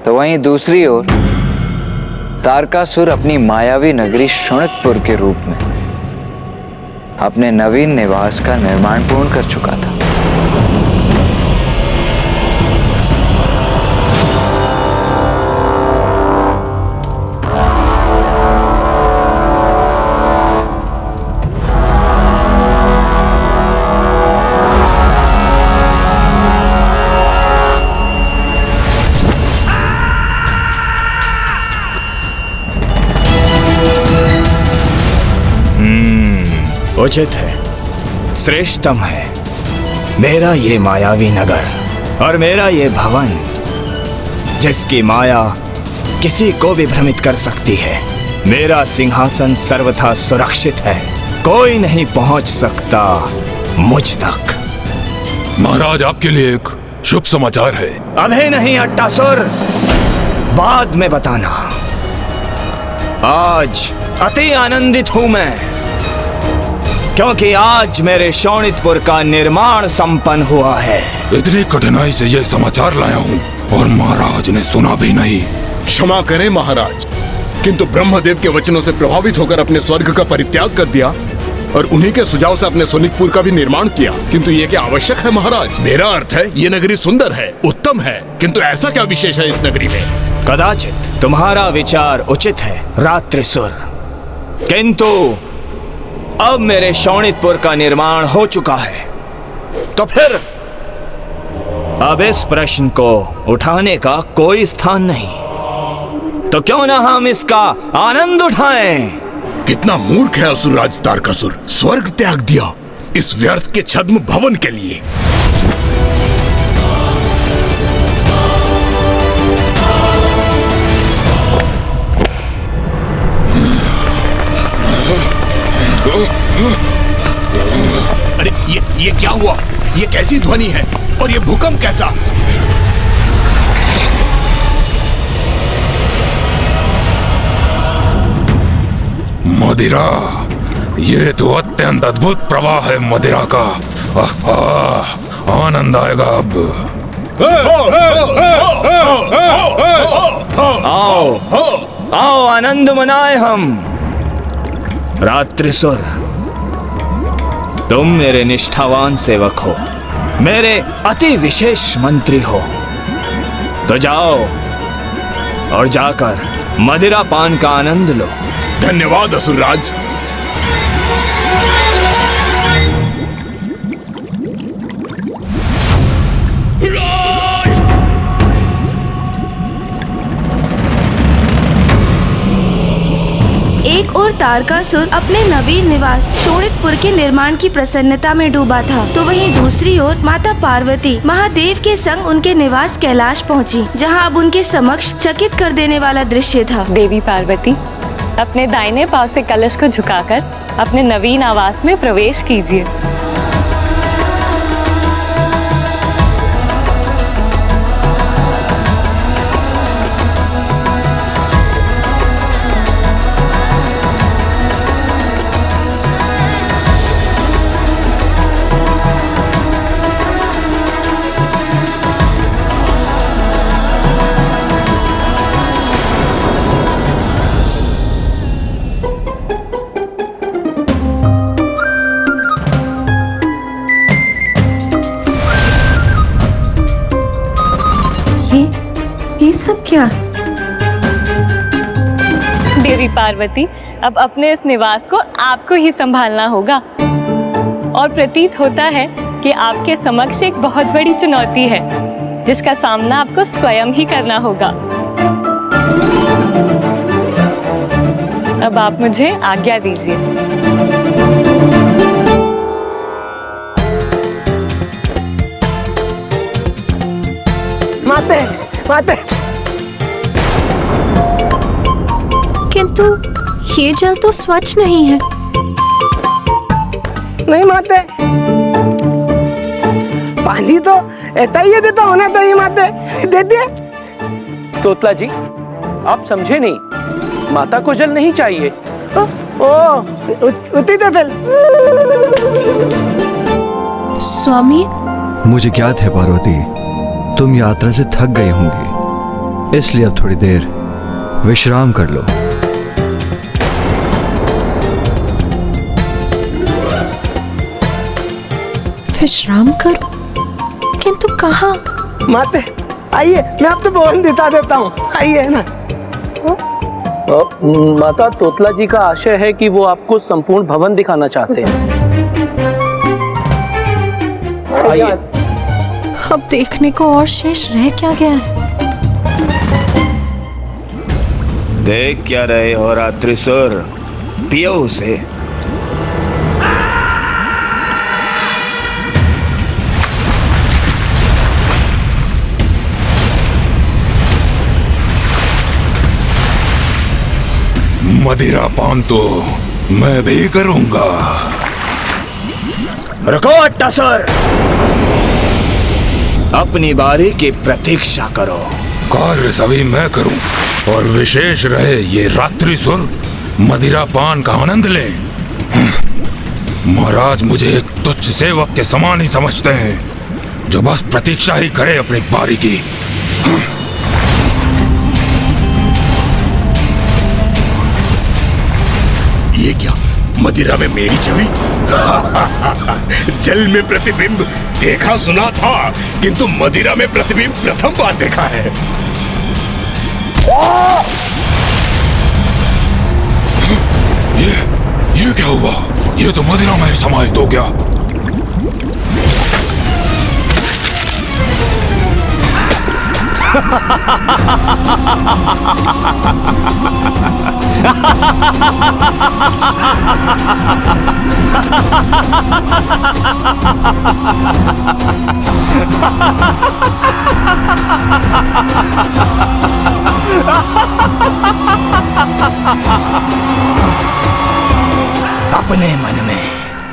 तो वहीं दूसरी ओर तारकासुर अपनी मायावी नगरी शोणितपुर के रूप में अपने नवीन निवास का निर्माण पूर्ण कर चुका था। उचित है, श्रेष्ठतम है मेरा ये मायावी नगर और मेरा ये भवन, जिसकी माया किसी को भी भ्रमित कर सकती है। मेरा सिंहासन सर्वथा सुरक्षित है, कोई नहीं पहुंच सकता मुझ तक। महाराज, आपके लिए एक शुभ समाचार है। अभी नहीं अट्टासुर, बाद में बताना। आज अति आनंदित हूं मैं, क्योंकि आज मेरे शोणितपुर का निर्माण संपन्न हुआ है। इतनी कठिनाई से यह समाचार लाया हूँ और महाराज ने सुना भी नहीं। क्षमा करें महाराज, किंतु ब्रह्मदेव के वचनों से प्रभावित होकर अपने स्वर्ग का परित्याग कर दिया और उन्हीं के सुझाव से अपने शोणितपुर का भी निर्माण किया। किंतु ये क्या आवश्यक है महाराज? मेरा अर्थ है, ये नगरी सुंदर है, उत्तम है, किंतु ऐसा क्या विशेष है इस नगरी में? कदाचित तुम्हारा विचार उचित है रात्रिसुर, किंतु अब मेरे शोणितपुर का निर्माण हो चुका है, तो फिर अब इस प्रश्न को उठाने का कोई स्थान नहीं। तो क्यों ना हम इसका आनंद उठाएं? कितना मूर्ख है असुरराज तारकासुर, स्वर्ग त्याग दिया इस व्यर्थ के छद्म भवन के लिए। अरे ये क्या हुआ? ये कैसी ध्वनि है और ये भूकंप कैसा? मदिरा, ये तो अत्यंत अद्भुत प्रवाह है मदिरा का। आनंद आएगा अब। आओ आओ, आनंद मनाए हम। रात्रिसुर, तुम मेरे निष्ठावान सेवक हो, मेरे अति विशेष मंत्री हो, तो जाओ और जाकर मदिरा पान का आनंद लो। धन्यवाद असुरराज। एक और तारकासुर अपने नवीन निवास शोणितपुर के निर्माण की प्रसन्नता में डूबा था, तो वहीं दूसरी ओर माता पार्वती महादेव के संग उनके निवास कैलाश पहुंची, जहां अब उनके समक्ष चकित कर देने वाला दृश्य था। देवी पार्वती, अपने दाहिने पांव से कलश को झुकाकर अपने नवीन आवास में प्रवेश कीजिए। ये सब क्या? देवी पार्वती, अब अपने इस निवास को आपको ही संभालना होगा और प्रतीत होता है कि आपके समक्ष एक बहुत बड़ी चुनौती है, जिसका सामना आपको स्वयं ही करना होगा। अब आप मुझे आज्ञा दीजिए। माते, माते। किंतु ये जल तो स्वच्छ नहीं है। नहीं माते, पानी तो ऐसा ही देता होना चाहिए माते, दे दिए। तोतला जी, आप समझे नहीं, माता को जल नहीं चाहिए। उती तो फिर। स्वामी, मुझे ज्ञात है पार्वती, तुम यात्रा से थक गए होंगे, इसलिए अब थोड़ी देर विश्राम कर लो। विश्राम करो? किंतु कहाँ? माते आइए, मैं आपको भवन दिखा देता हूँ, आइए ना। माता, तोतला जी का आशय है कि वो आपको संपूर्ण भवन दिखाना चाहते हैं। आइए। अब देखने को और शेष रह क्या गया है? देख क्या रहे हो रात्रिसुर, पियो उसे। मदिरा पान तो मैं भी करूंगा। रुको अट्टासुर, अपनी बारी की प्रतीक्षा करो। कार्य सभी मैं करूं और विशेष रहे ये रात्रिसुर मदिरा पान का आनंद ले। महाराज मुझे एक तुच्छ सेवक के समान ही समझते हैं, जो बस प्रतीक्षा ही करे अपनी बारी की। ये क्या, मदिरा में मेरी छवि? जल में प्रतिबिंब देखा सुना था, किंतु मदिरा में प्रतिबिंब प्रथम बार देखा है। ये क्या हुआ? ये तो मदिरा में समाहित हो गया। अपने मन में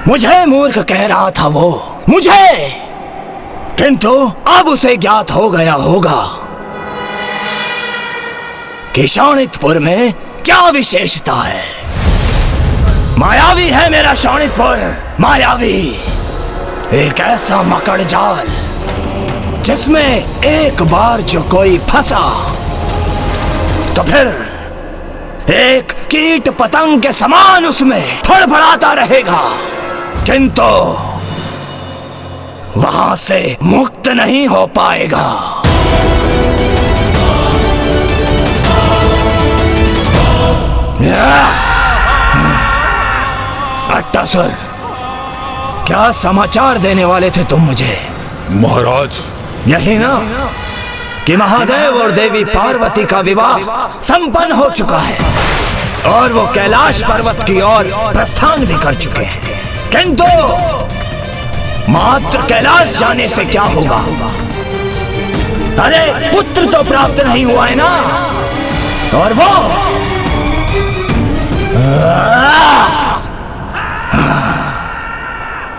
मुझे मूर्ख कह रहा था वो, मुझे, किंतु अब उसे ज्ञात हो गया होगा कि शोणितपुर में क्या विशेषता है। मायावी है मेरा शोणितपुर, मायावी। एक ऐसा मकड़ जाल जिसमें एक बार जो कोई फंसा तो फिर एक कीट पतंग के समान उसमें फड़फड़ाता रहेगा, किंतु वहां से मुक्त नहीं हो पाएगा। अट्टासुर, क्या समाचार देने वाले थे तुम मुझे? महाराज, यही ना कि महादेव और देवी पार्वती का विवाह संपन्न हो चुका है और वो कैलाश पर्वत की ओर प्रस्थान भी कर चुके हैं, किंतु मात्र कैलाश जाने से क्या होगा? अरे पुत्र तो प्राप्त नहीं हुआ है ना, और वो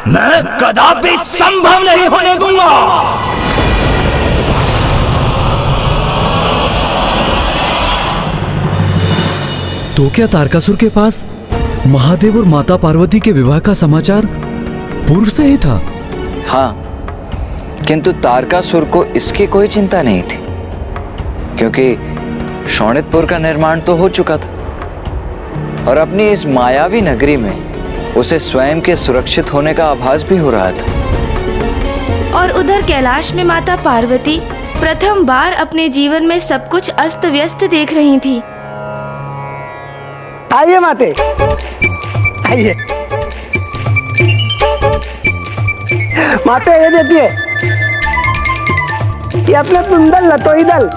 मैं कदापि संभव नहीं होने दूंगा। तो क्या तारकासुर के पास महादेव और माता पार्वती के विवाह का समाचार पूर्व से ही था? हाँ, किंतु तारकासुर को इसकी कोई चिंता नहीं थी, क्योंकि शोणितपुर का निर्माण तो हो चुका था और अपनी इस मायावी नगरी में उसे स्वयं के सुरक्षित होने का आभास भी हो रहा था। और उधर कैलाश में माता पार्वती प्रथम बार अपने जीवन में सब कुछ अस्त व्यस्त देख रही थी। आइए माते, आइए। माते ये देखिए, ये अपना तुंदल लतोई दल।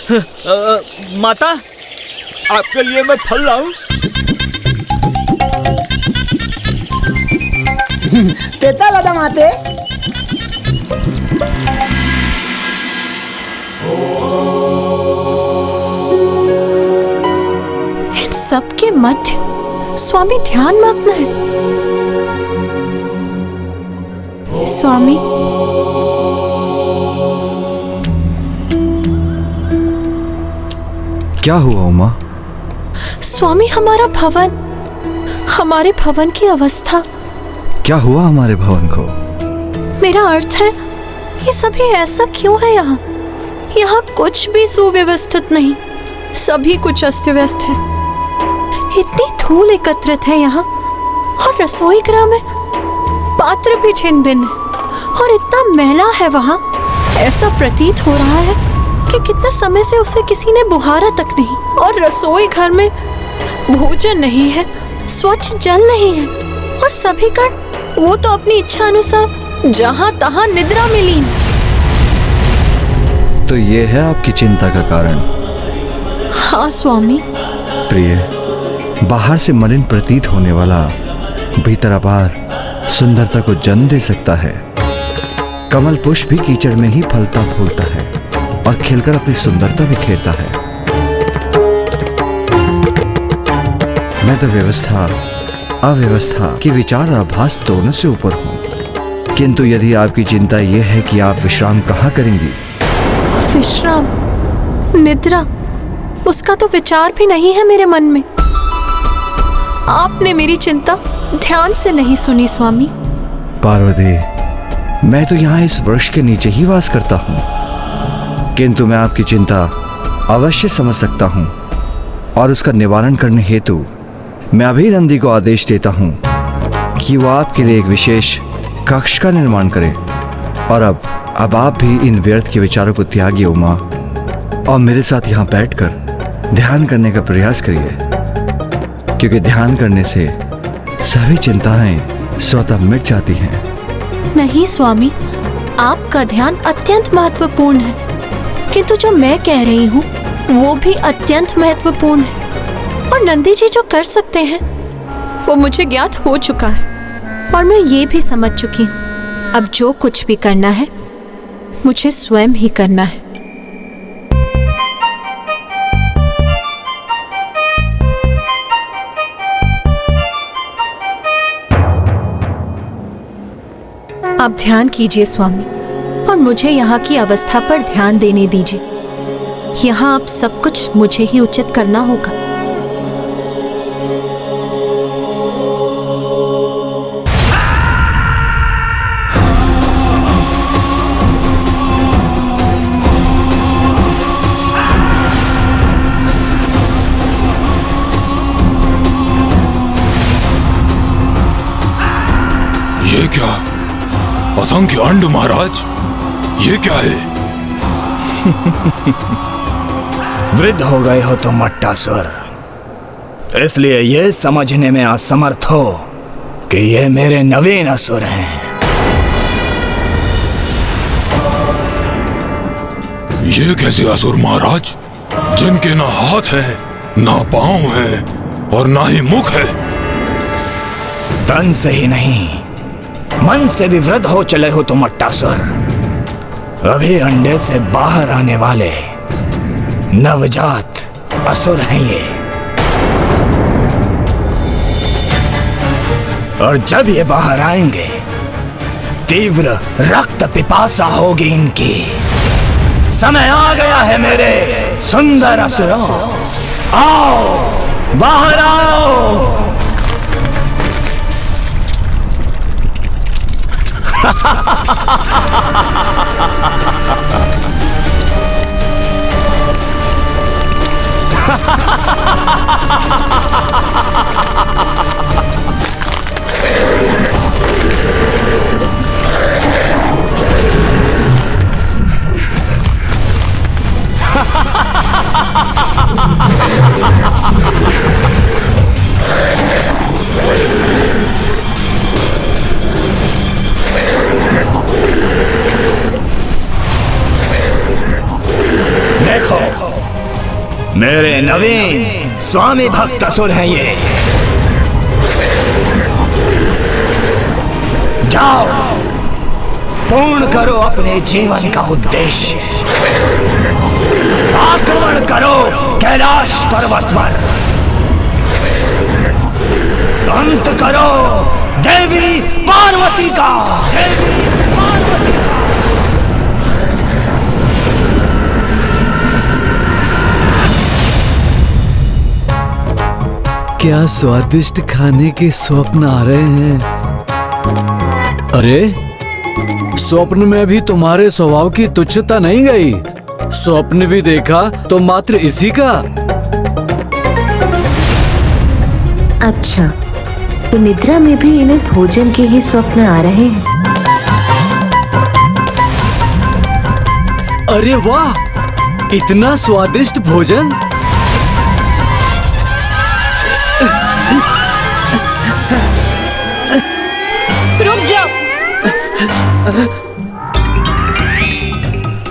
माता, आपके लिए मैं फल लाऊं? तेता लदा माते। इन सब के मध्य स्वामी ध्यान मग्न है। स्वामी, क्या हुआ उमा? स्वामी, हमारे भवन की अवस्था। क्या हुआ हमारे भवन को? मेरा अर्थ है, ये सभी ऐसा क्यों है यहाँ? यहाँ कुछ भी सुव्यवस्थित नहीं, सभी कुछ अस्त व्यस्त है। इतनी धूल एकत्रित है यहाँ, और रसोई गृह में पात्र भी छिन्न भिन्न है, और इतना मैला है वहाँ। ऐसा प्रतीत हो रहा है कि कितने समय से उसे किसी ने बुहारा तक नहीं, और रसोई घर में भोजन नहीं है, स्वच्छ जल नहीं है, और सभी का वो तो अपनी इच्छा अनुसार जहां तहां निद्रा में लीन। तो ये है आपकी चिंता का कारण? हाँ स्वामी। प्रिय, बाहर से मलिन प्रतीत होने वाला भीतर अपार सुंदरता को जन्म दे सकता है। कमल पुष्प भी कीचड़ में ही फलता फूलता है और खिलकर अपनी सुंदरता बिखेरता है। मैं तो व्यवस्था अव्यवस्था की विचार और आभास दोनों से ऊपर हूं। किंतु यदि आपकी चिंता यह है कि आप विश्राम कहाँ करेंगी? विश्राम, निद्रा, उसका तो विचार भी नहीं है मेरे मन में। आपने मेरी चिंता ध्यान से नहीं सुनी स्वामी। पार्वती, मैं तो यहाँ इस वृक्ष के नीचे ही वास करता हूँ, किंतु मैं आपकी चिंता अवश्य समझ सकता हूँ, और उसका निवारण करने हेतु मैं अभी नंदी को आदेश देता हूँ कि वो आपके लिए एक विशेष कक्ष का निर्माण करे। और अब आप भी इन व्यर्थ के विचारों को त्यागिए उमा, और मेरे साथ यहाँ बैठकर ध्यान करने का प्रयास करिए, क्योंकि ध्यान करने से सभी चिंताएं स्वतः मिट जाती हैं। नहीं स्वामी, आपका ध्यान अत्यंत महत्वपूर्ण है, किंतु जो मैं कह रही हूँ वो भी अत्यंत महत्वपूर्ण है। और नंदी जी जो कर सकते हैं वो मुझे ज्ञात हो चुका है, और मैं ये भी समझ चुकी हूँ अब जो कुछ भी करना है मुझे स्वयं ही करना है। आप ध्यान कीजिए स्वामी, और मुझे यहाँ की अवस्था पर ध्यान देने दीजिए। यहाँ अब सब कुछ मुझे ही उचित करना होगा। ये क्या? असंख्य अंड महाराज, ये क्या है? वृद्ध हो गए हो तुम मट्टासुर, इसलिए ये समझने में असमर्थ हो कि ये मेरे नवीन असुर हैं। ये कैसे असुर महाराज, जिनके ना हाथ है, ना पांव है, और ना ही मुख है? तन से ही नहीं, मन से भी वृद्ध हो चले हो तुम मट्टासुर। अभी अंडे से बाहर आने वाले नवजात असुर हैं ये। और जब ये बाहर आएंगे, तीव्र रक्त पिपासा होगी इनकी। समय आ गया है मेरे सुंदर असुरों, आओ बाहर आओ। देखो, मेरे नवीन स्वामी भक्त असुर हैं ये। जाओ, पूर्ण करो अपने जीवन का उद्देश्य। आक्रमण करो कैलाश पर्वत पर। अंत करो देवी पार्वती का। क्या स्वादिष्ट खाने के स्वप्न आ रहे हैं। अरे, स्वप्न में भी तुम्हारे स्वभाव की तुच्छता नहीं गई। स्वप्न भी देखा तो मात्र इसी का। अच्छा, तो निद्रा में भी इन्हें भोजन के ही स्वप्न आ रहे हैं। अरे वाह, इतना स्वादिष्ट भोजन। रुक जाओ।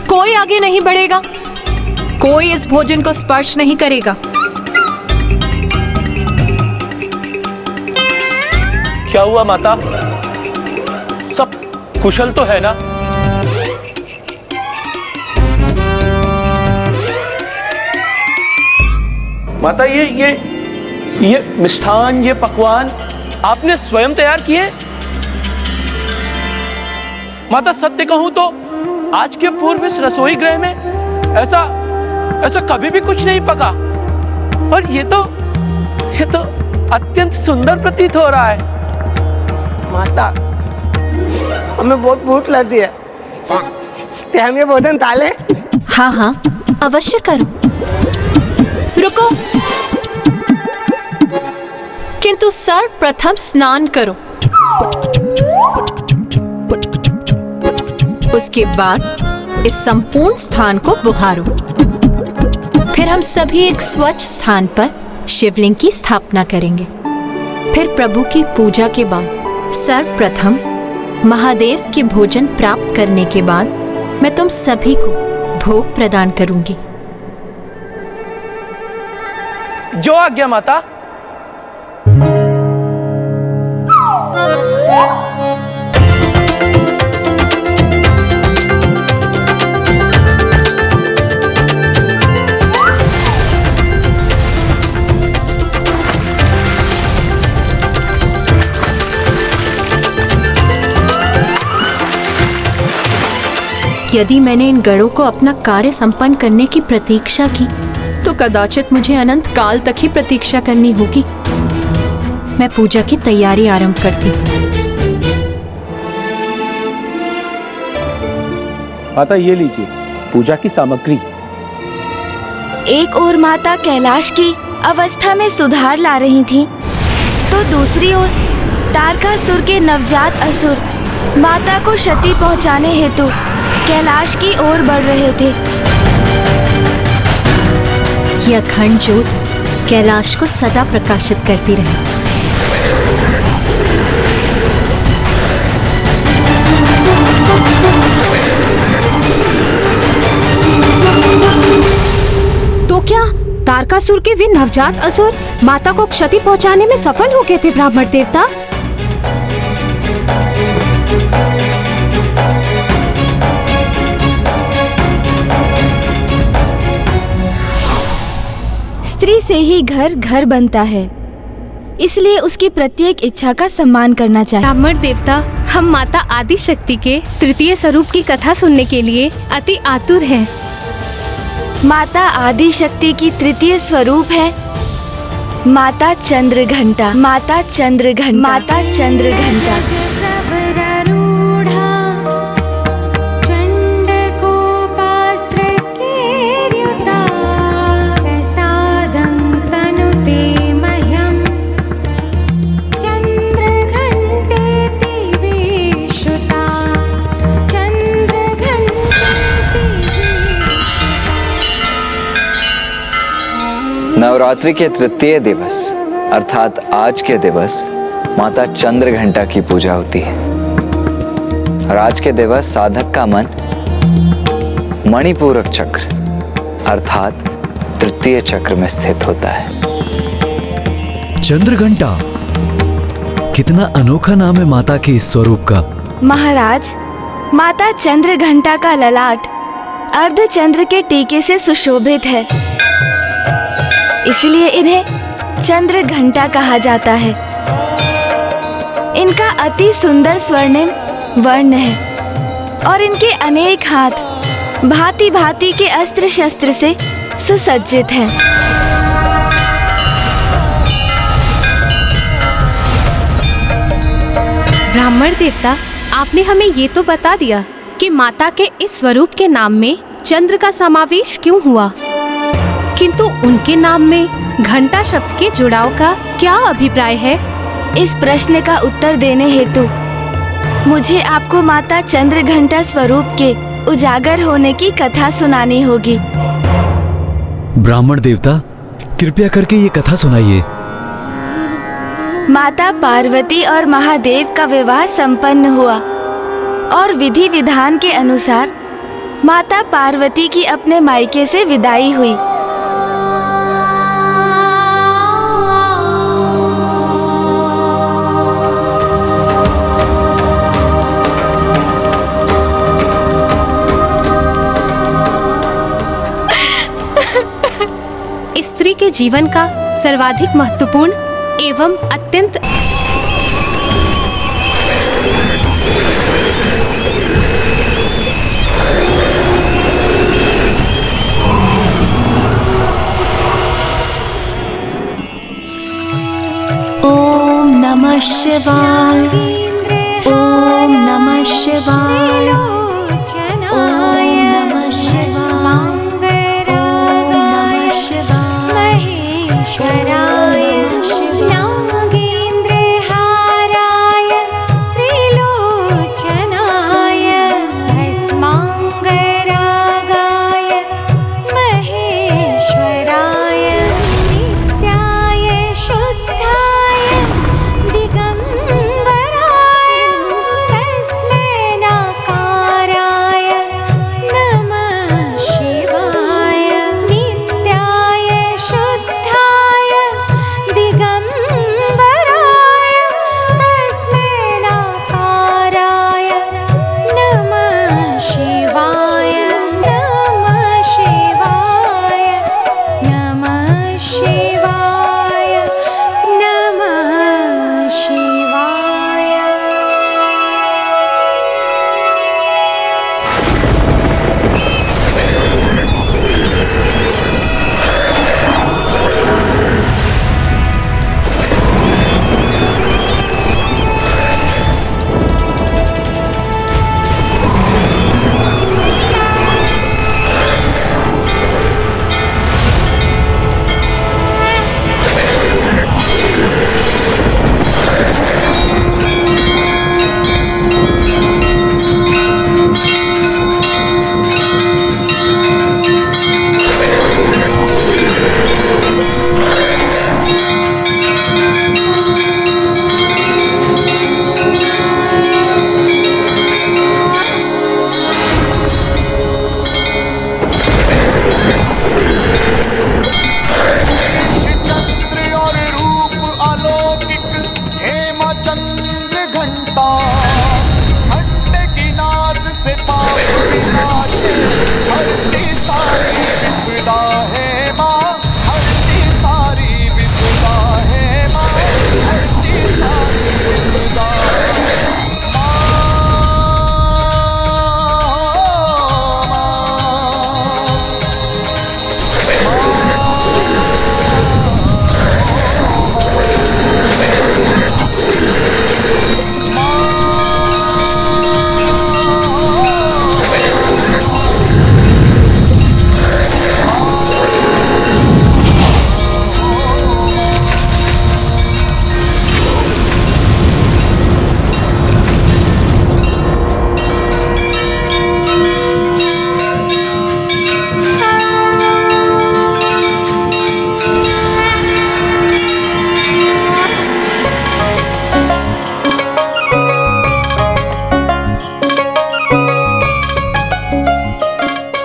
कोई आगे नहीं बढ़ेगा, कोई इस भोजन को स्पर्श नहीं करेगा। क्या हुआ माता? सब कुशल तो है ना? माता, ये मिष्ठान, ये पकवान आपने स्वयं तैयार किए? माता, सत्य कहूं तो आज के पूर्व इस रसोई गृह में ऐसा कभी भी कुछ नहीं पका। और ये तो अत्यंत सुंदर प्रतीत हो रहा है। माता, हमें बहुत भूख लगती है, ते हम ये भोजन ताले? हाँ हाँ, अवश्य करो। रुको, किंतु सर्वप्रथम स्नान करो। उसके बाद इस संपूर्ण स्थान को बुहारो। फिर हम सभी एक स्वच्छ स्थान पर शिवलिंग की स्थापना करेंगे। फिर प्रभु की पूजा के बाद सर्वप्रथम महादेव के भोजन प्राप्त करने के बाद मैं तुम सभी को भोग प्रदान करूंगी। जो आज्ञा माता। यदि मैंने इन गणों को अपना कार्य संपन्न करने की प्रतीक्षा की तो कदाचित मुझे अनंत काल तक ही प्रतीक्षा करनी होगी। मैं पूजा की तैयारी आरंभ करती हूँ। माता, ये लीजिए पूजा की सामग्री। एक ओर माता कैलाश की अवस्था में सुधार ला रही थी, तो दूसरी ओर तारकासुर के नवजात असुर माता को क्षति पहुंचाने हेतु कैलाश की ओर बढ़ रहे थे। यह अखंड ज्योत कैलाश को सदा प्रकाशित करती रहे। तो क्या तारकासुर के वे नवजात असुर माता को क्षति पहुंचाने में सफल हो गए थे ब्राह्मण देवता? स्त्री से ही घर घर बनता है, इसलिए उसकी प्रत्येक इच्छा का सम्मान करना चाहिए। ब्राह्मण देवता, हम माता आदि शक्ति के तृतीय स्वरूप की कथा सुनने के लिए अति आतुर हैं। माता आदि शक्ति की तृतीय स्वरूप है माता चंद्रघंटा। माता चंद्रघंटा। माता चंद्रघंटा। नवरात्रि के तृतीय दिवस अर्थात आज के दिवस माता चंद्रघंटा की पूजा होती है। और आज के दिवस साधक का मन मणिपूरक चक्र अर्थात तृतीय चक्र में स्थित होता है। चंद्रघंटा, कितना अनोखा नाम है माता के इस स्वरूप का। महाराज, माता चंद्रघंटा का ललाट अर्धचंद्र के टीके से सुशोभित है, इसलिए इन्हें चंद्रघंटा कहा जाता है। इनका अति सुंदर स्वर्णिम वर्ण है और इनके अनेक हाथ भांति भांति के अस्त्र शस्त्र से सुसज्जित हैं। ब्राह्मण देवता, आपने हमें ये तो बता दिया कि माता के इस स्वरूप के नाम में चंद्र का समावेश क्यों हुआ, किंतु उनके नाम में घंटा शब्द के जुड़ाव का क्या अभिप्राय है? इस प्रश्न का उत्तर देने हेतु मुझे आपको माता चंद्रघंटा स्वरूप के उजागर होने की कथा सुनानी होगी। ब्राह्मण देवता, कृपया करके ये कथा सुनाइए। माता पार्वती और महादेव का विवाह संपन्न हुआ और विधि विधान के अनुसार माता पार्वती की अपने मायके से विदाई हुई। स्त्री के जीवन का सर्वाधिक महत्वपूर्ण एवं अत्यंत ओम नमः शिवाय, ओम नमः शिवाय, ओम नमः शिवाय, महेश्वराय, नागेन्द्रहाराय, त्रिलोचनाय, भस्मांगरागाय, महेश्वराय, नित्याय शुद्धाय, दिगंबराय, तस्मै नकाराय नमः शिवाय, नित्याय शुद्धाय, दिगंबराय, तस्मै नकाराय नमः शिवाय, नमः शिवाय, नमः शिवाय, नमः शिवाय।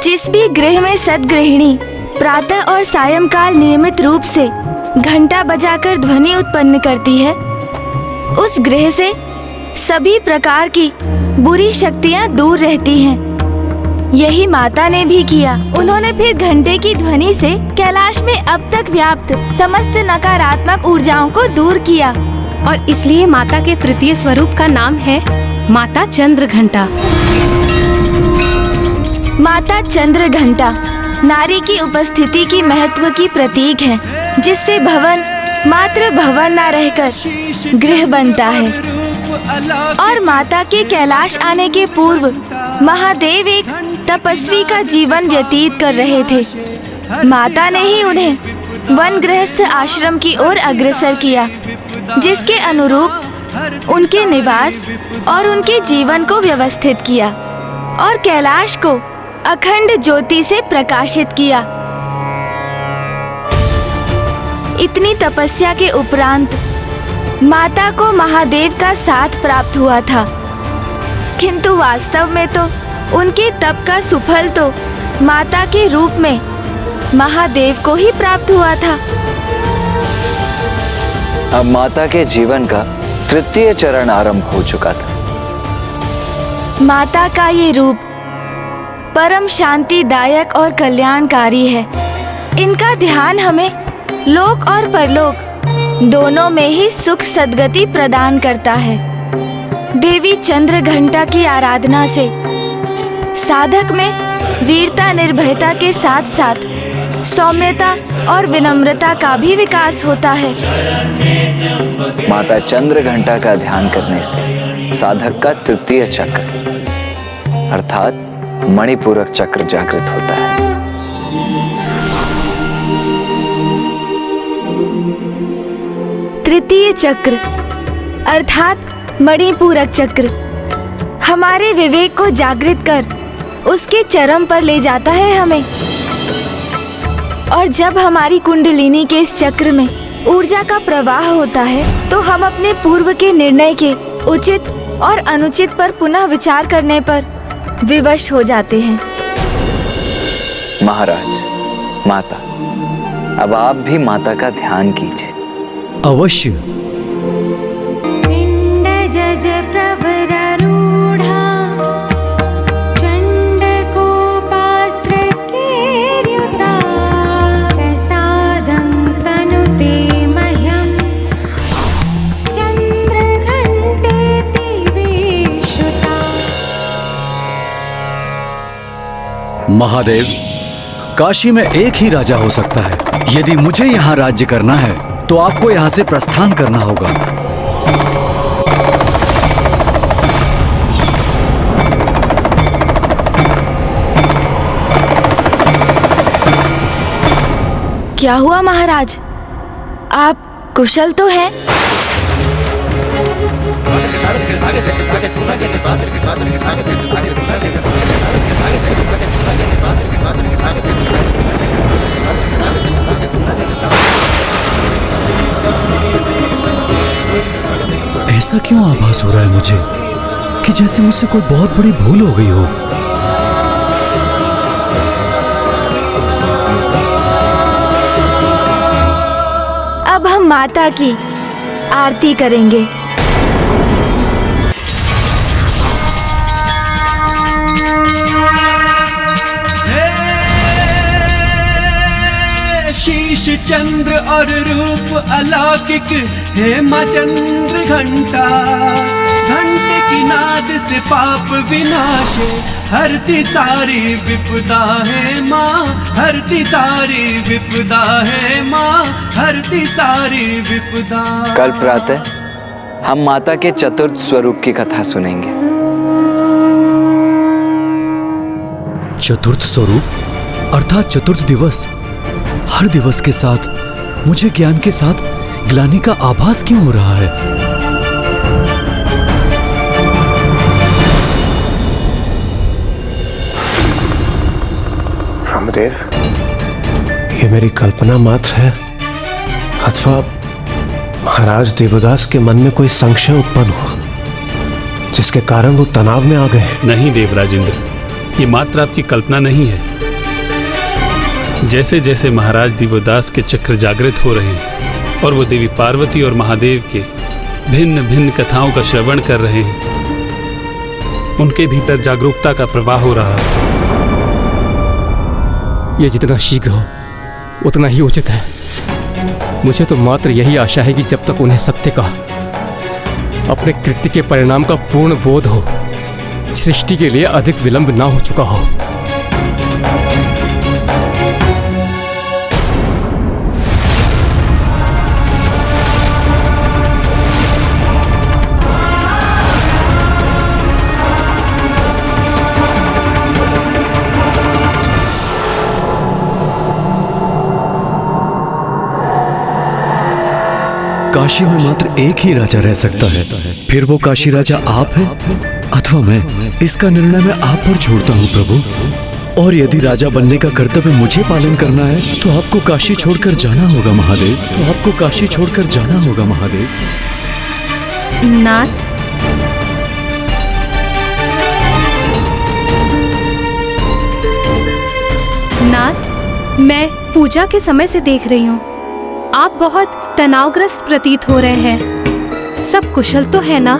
जिस भी गृह में सद्गृहिणी प्रातः और सायंकाल नियमित रूप से घंटा बजाकर ध्वनि उत्पन्न करती है, उस गृह से सभी प्रकार की बुरी शक्तियां दूर रहती हैं। यही माता ने भी किया। उन्होंने फिर घंटे की ध्वनि से कैलाश में अब तक व्याप्त समस्त नकारात्मक ऊर्जाओं को दूर किया। और इसलिए माता के तृतीय स्वरूप का नाम है माता चंद्र घंटा। माता चंद्र घंटा नारी की उपस्थिति की महत्व की प्रतीक है, जिससे भवन मात्र भवन न रहकर गृह बनता है। और माता के कैलाश आने के पूर्व महादेव एक तपस्वी का जीवन व्यतीत कर रहे थे। माता ने ही उन्हें वन गृहस्थ आश्रम की ओर अग्रसर किया, जिसके अनुरूप उनके निवास और उनके जीवन को व्यवस्थित किया और कैलाश को अखंड ज्योति से प्रकाशित किया। इतनी तपस्या के उपरांत माता को महादेव का साथ प्राप्त हुआ था, किंतु वास्तव में तो उनके तप का सुफल तो माता के रूप में महादेव को ही प्राप्त हुआ था। अब माता के जीवन का तृतीय चरण आरंभ हो चुका था। माता का ये रूप परम शांतिदायक और कल्याणकारी है। इनका ध्यान हमें लोक और परलोक दोनों में ही सुख सद्गति प्रदान करता है। देवी चंद्र घंटा की आराधना से साधक में वीरता निर्भयता के साथ साथ सौम्यता और विनम्रता का भी विकास होता है। माता चंद्र घंटा का ध्यान करने से साधक का तृतीय चक्र अर्थात मणिपूरक चक्र जागृत होता है। तृतीय चक्र अर्थात मणिपूरक चक्र हमारे विवेक को जागृत कर उसके चरम पर ले जाता है हमें। और जब हमारी कुंडलिनी के इस चक्र में ऊर्जा का प्रवाह होता है, तो हम अपने पूर्व के निर्णय के उचित और अनुचित पर पुनः विचार करने पर विवश हो जाते हैं। महाराज, माता, अब आप भी माता का ध्यान कीजिए। अवश्य। महादेव, काशी में एक ही राजा हो सकता है। यदि मुझे यहाँ राज्य करना है तो आपको यहाँ से प्रस्थान करना होगा। क्या हुआ महाराज? आप कुशल तो हैं? ऐसा क्यों आभास हो रहा है मुझे कि जैसे मुझसे कोई बहुत बड़ी भूल हो गई हो। अब हम माता की आरती करेंगे। शीश चंद्र और रूप अलौकिक है माँ चंद्र घंटा। घंटे की नाद से पाप विनाश हरती सारी विपदा है माँ, हरती सारी विपदा है माँ, हरती सारी विपदा। कल प्रातः हम माता के चतुर्थ स्वरूप की कथा सुनेंगे। चतुर्थ स्वरूप अर्थात चतुर्थ दिवस। हर दिवस के साथ मुझे ज्ञान के साथ ग्लानि का आभास क्यों हो रहा है? रामदेव, ये मेरी कल्पना मात्र है अथवा महाराज देवदास के मन में कोई संशय उत्पन्न हुआ जिसके कारण वो तनाव में आ गए? नहीं देवराजेंद्र, ये मात्र आपकी कल्पना नहीं है। जैसे जैसे महाराज दिव्यदास के चक्र जागृत हो रहे हैं और वो देवी पार्वती और महादेव के भिन्न भिन्न कथाओं का श्रवण कर रहे हैं, उनके भीतर जागरूकता का प्रवाह हो रहा है। ये जितना शीघ्र हो उतना ही उचित है। मुझे तो मात्र यही आशा है कि जब तक उन्हें सत्य का, अपने कृत्य के परिणाम का पूर्ण बोध हो, सृष्टि के लिए अधिक विलंब ना हो चुका हो। काशी में मात्र एक ही राजा रह सकता है, फिर वो काशी राजा आप हैं अथवा मैं। इसका निर्णय मैं आप पर छोड़ता हूँ प्रभु। और यदि राजा बनने का कर्तव्य मुझे पालन करना है तो आपको काशी छोड़कर जाना होगा महादेव, तो आपको काशी छोड़कर जाना होगा महादेव। नाथ, नाथ, मैं पूजा के समय से देख रही हूँ आप बहुत तनावग्रस्त प्रतीत हो रहे हैं। सब कुशल तो है ना?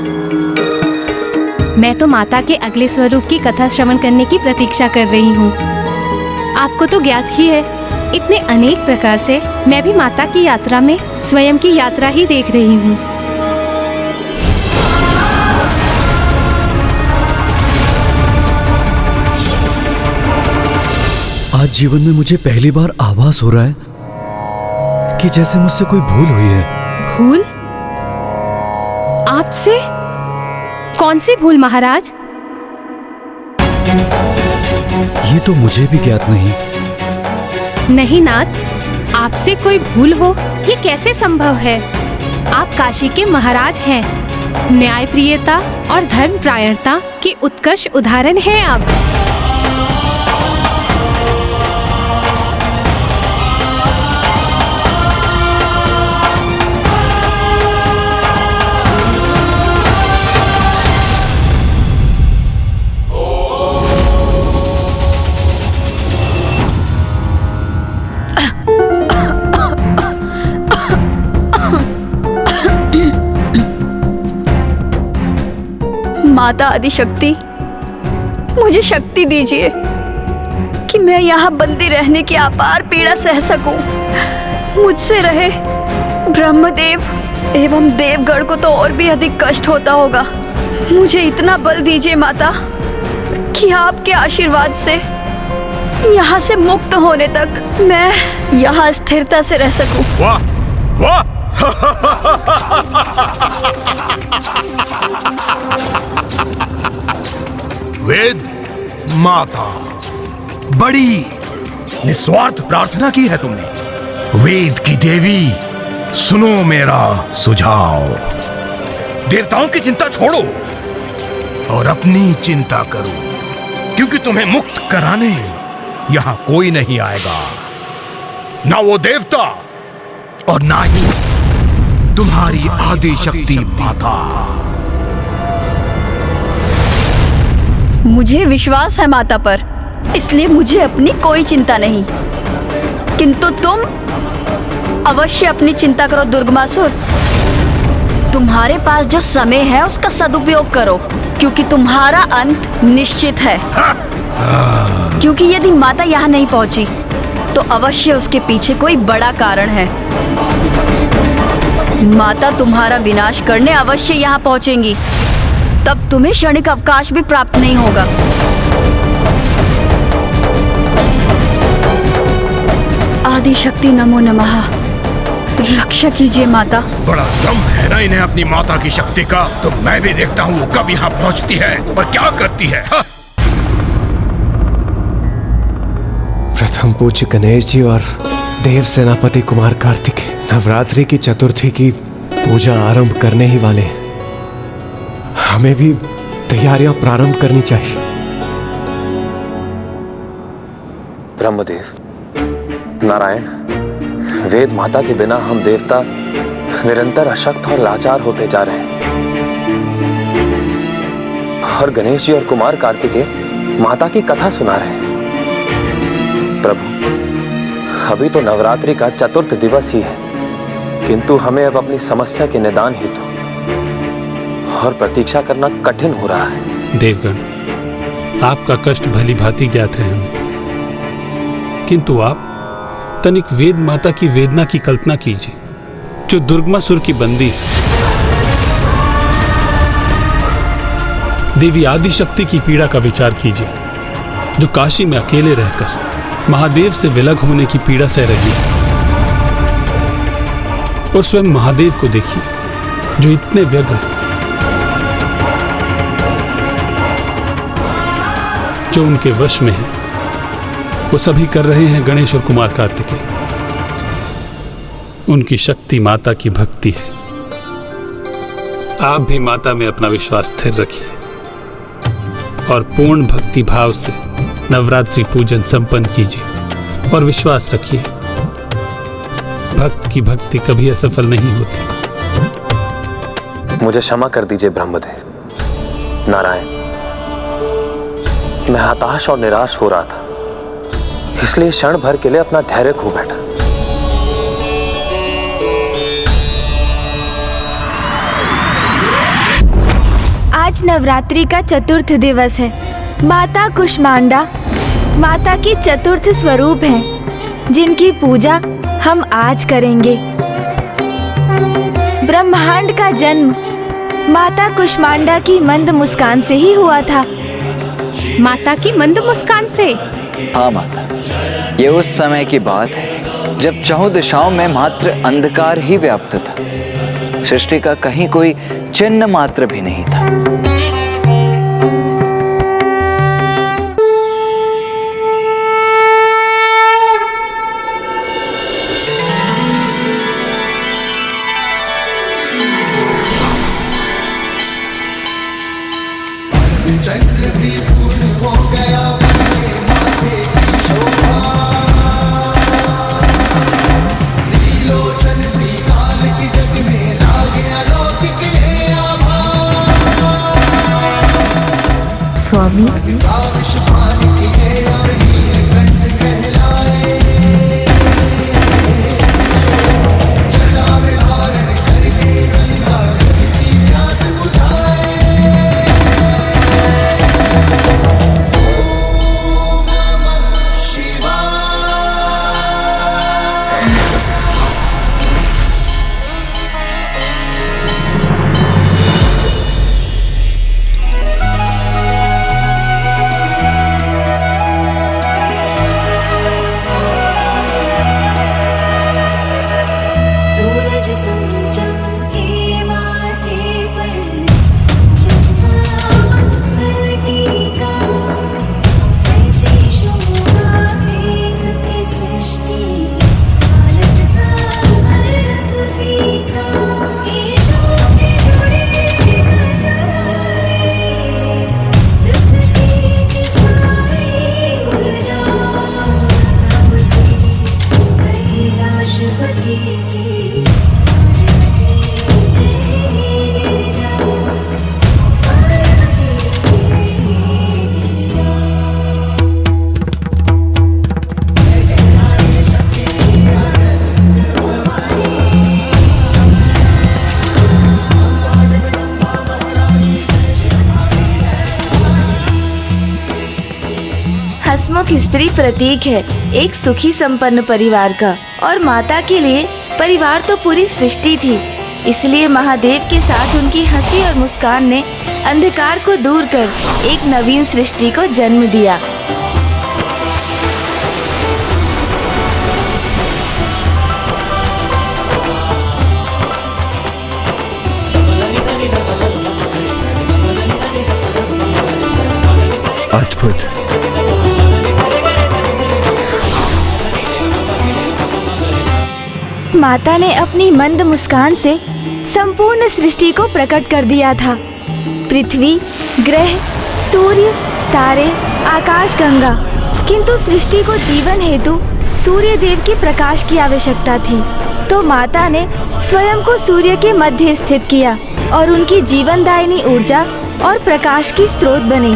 मैं तो माता के अगले स्वरूप की कथा श्रवण करने की प्रतीक्षा कर रही हूँ। आपको तो ज्ञात ही है, इतने अनेक प्रकार से मैं भी माता की यात्रा में स्वयं की यात्रा ही देख रही हूँ। आज जीवन में मुझे पहली बार आभास हो रहा है कि जैसे मुझसे कोई भूल हुई है। भूल? आपसे? कौन सी भूल महाराज? ये तो मुझे भी ज्ञात नहीं। नहीं नाथ, आपसे कोई भूल हो ये कैसे संभव है? आप काशी के महाराज हैं, न्यायप्रियता और धर्मपरायणता के उत्कर्ष उदाहरण हैं आप। माता आदिशक्ति, मुझे शक्ति दीजिए कि मैं यहाँ बंदी रहने की अपार पीड़ा सह सकूं। मुझसे रहे ब्रह्मदेव एवं देवगण को तो और भी अधिक कष्ट होता होगा। मुझे इतना बल दीजिए माता कि आपके आशीर्वाद से यहाँ से मुक्त होने तक मैं यहाँ स्थिरता से रह सकूं। वाह वाह! वेद माता, बड़ी निस्वार्थ प्रार्थना की है तुमने। वेद की देवी, सुनो मेरा सुझाव। देवताओं की चिंता छोड़ो और अपनी चिंता करो, क्योंकि तुम्हें मुक्त कराने यहां कोई नहीं आएगा, ना वो देवता और ना ही तुम्हारी आदि शक्ति माता। मुझे विश्वास है माता पर, इसलिए मुझे अपनी कोई चिंता नहीं। किंतु तुम अवश्य अपनी चिंता करो दुर्गमासुर। तुम्हारे पास जो समय है उसका सदुपयोग करो, क्योंकि तुम्हारा अंत निश्चित है। क्योंकि यदि माता यहाँ नहीं पहुंची तो अवश्य उसके पीछे कोई बड़ा कारण है। माता तुम्हारा विनाश करने अवश्य यहाँ पहुंचेंगी, तब तुम्हें क्षणिक अवकाश भी प्राप्त नहीं होगा। आदि शक्ति नमो नमः। रक्षा कीजिए माता। बड़ा दम है ना इन्हें अपनी माता की शक्ति का। तो मैं भी देखता हूँ कब यहाँ पहुँचती है और क्या करती है। प्रथम पूज्य गणेश जी और देव सेनापति कुमार कार्तिक नवरात्रि की चतुर्थी की पूजा आरंभ करने ही वाले हैं। हमें भी तैयारियां प्रारंभ करनी चाहिए। ब्रह्मदेव, नारायण, वेद माता के बिना हम देवता निरंतर अशक्त और लाचार होते जा रहे हैं, और गणेश जी और कुमार कार्तिकेय माता की कथा सुना रहे हैं। प्रभु, अभी तो नवरात्रि का चतुर्थ दिवस ही है, किंतु हमें अब अपनी समस्या के निदान हेतु और प्रतीक्षा करना कठिन हो रहा है। देवगण, आपका कष्ट भली भांति ज्ञात है हमें, किंतु आप तनिक वेद माता की वेदना की कल्पना कीजिए, जो दुर्गमासुर की बंदी है। देवी आदिशक्ति की पीड़ा का विचार कीजिए, जो काशी में अकेले रहकर महादेव से विलग होने की पीड़ा सह रही है। और स्वयं महादेव को देखिए, जो इतने व्यग्र, जो उनके वश में है, वो सभी कर रहे हैं गणेश और कुमार कार्तिकेय। उनकी शक्ति माता की भक्ति है। आप भी माता में अपना विश्वास स्थिर रखिए और पूर्ण भक्ति भाव से नवरात्रि पूजन संपन्न कीजिए और विश्वास रखिए, भक्त की भक्ति कभी असफल नहीं होती। मुझे क्षमा कर दीजिए ब्रह्मदेव। नारायण, मैं हताश और निराश हो रहा था, इसलिए क्षण भर के लिए अपना धैर्य खो बैठा। आज नवरात्रि का चतुर्थ दिवस है। माता कुष्मांडा माता की चतुर्थ स्वरूप हैं, जिनकी पूजा हम आज करेंगे। ब्रह्मांड का जन्म माता कुष्मांडा की मंद मुस्कान से ही हुआ था। माता की मंद मुस्कान से? हाँ माता, ये उस समय की बात है जब चहुं दिशाओं में मात्र अंधकार ही व्याप्त था। सृष्टि का कहीं कोई चिन्ह मात्र भी नहीं था। चंद्र भी पूर्ण हो गया, बने माथे की शोभा। त्रिलोचन भी काल की जग में लागे अलौकिक है आभा। स्वामी आविष्कार की है और नीलकंठ कहलाए। जटा में धारण करके गंगा की प्यास बुझाए। सूरज चमके माथे पर, टीका ऐसी शोभा देखती सृष्टि, अलगता अलग फीका। केशों के जुड़े सजाए, पृथ्वी की सारी ऊर्जा उसी कैलाशपति की। हसमुख स्त्री प्रतीक है एक सुखी संपन्न परिवार का, और माता के लिए परिवार तो पूरी सृष्टि थी। इसलिए महादेव के साथ उनकी हंसी और मुस्कान ने अंधकार को दूर कर एक नवीन सृष्टि को जन्म दिया। अद्भुत। माता ने अपनी मंद मुस्कान से संपूर्ण सृष्टि को प्रकट कर दिया था। पृथ्वी, ग्रह, सूर्य, तारे, आकाश गंगा। किंतु सृष्टि को जीवन हेतु सूर्य देव के प्रकाश की आवश्यकता थी, तो माता ने स्वयं को सूर्य के मध्य स्थित किया और उनकी जीवनदायिनी ऊर्जा और प्रकाश की स्रोत बने।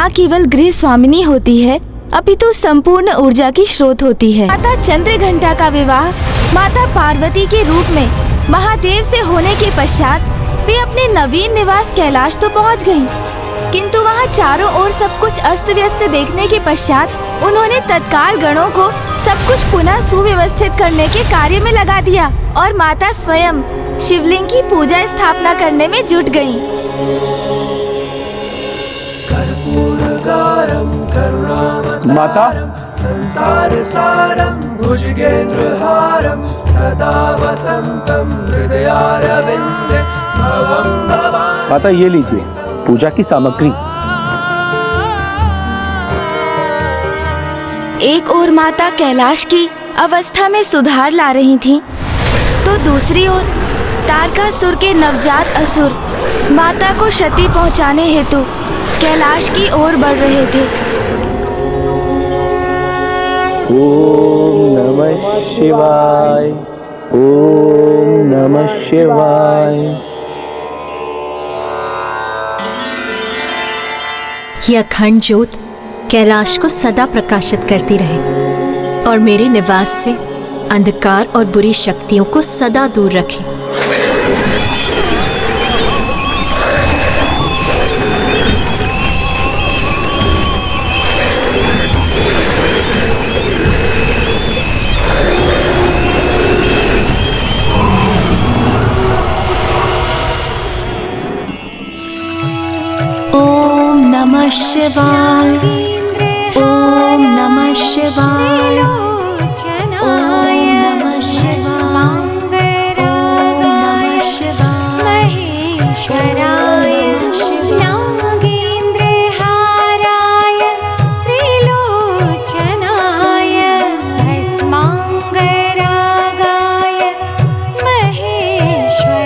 न केवल गृह स्वामिनी होती है अपितु संपूर्ण ऊर्जा की स्रोत होती है। माता चंद्रघंटा का विवाह माता पार्वती के रूप में महादेव से होने के पश्चात वे अपने नवीन निवास कैलाश तो पहुंच गयीं, किंतु वहां चारों ओर सब कुछ अस्त व्यस्त देखने के पश्चात उन्होंने तत्काल गणों को सब कुछ पुनः सुव्यवस्थित करने के कार्य में लगा दिया और माता स्वयं शिवलिंग की पूजा स्थापना करने में जुट गयीं। माता संसार सारम भुजगेंद्रहारम सदा वसंतम हृदयारविंदे भवं भवानि। माता ये लीजिए पूजा की सामग्री। एक ओर माता कैलाश की अवस्था में सुधार ला रही थीं, तो दूसरी ओर तारकासुर के नवजात असुर माता को क्षति पहुंचाने हेतु कैलाश की ओर बढ़ रहे थे। ओम नमः शिवाय, ओम नमः शिवाय। यह अखंड ज्योत कैलाश को सदा प्रकाशित करती रहे और मेरे निवास से अंधकार और बुरी शक्तियों को सदा दूर रखे। ओम नमः शिवाय, ओम नमः शिवाय, ओम नमः शिवाय, ओम नमः शिवाय, महेश्वराय नागेंद्र हाराय त्रिलोचनाय भस्मांगरागाय महेश्वराय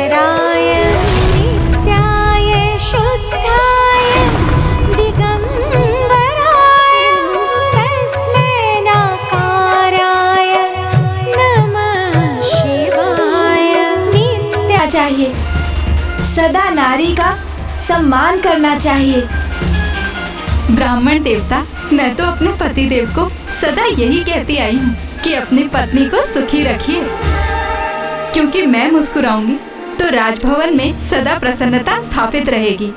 नित्याय शुद्धाय दिगंबराय तस्मै नकाराय नमः शिवाय। नित्य चाहिए, सदा नारी का सम्मान करना चाहिए। ब्राह्मण देवता, मैं तो अपने पति देव को सदा यही कहती आई हूँ कि अपनी पत्नी को सुखी रखिए, क्योंकि मैं मुस्कुराऊंगी तो राजभवन में सदा प्रसन्नता स्थापित रहेगी।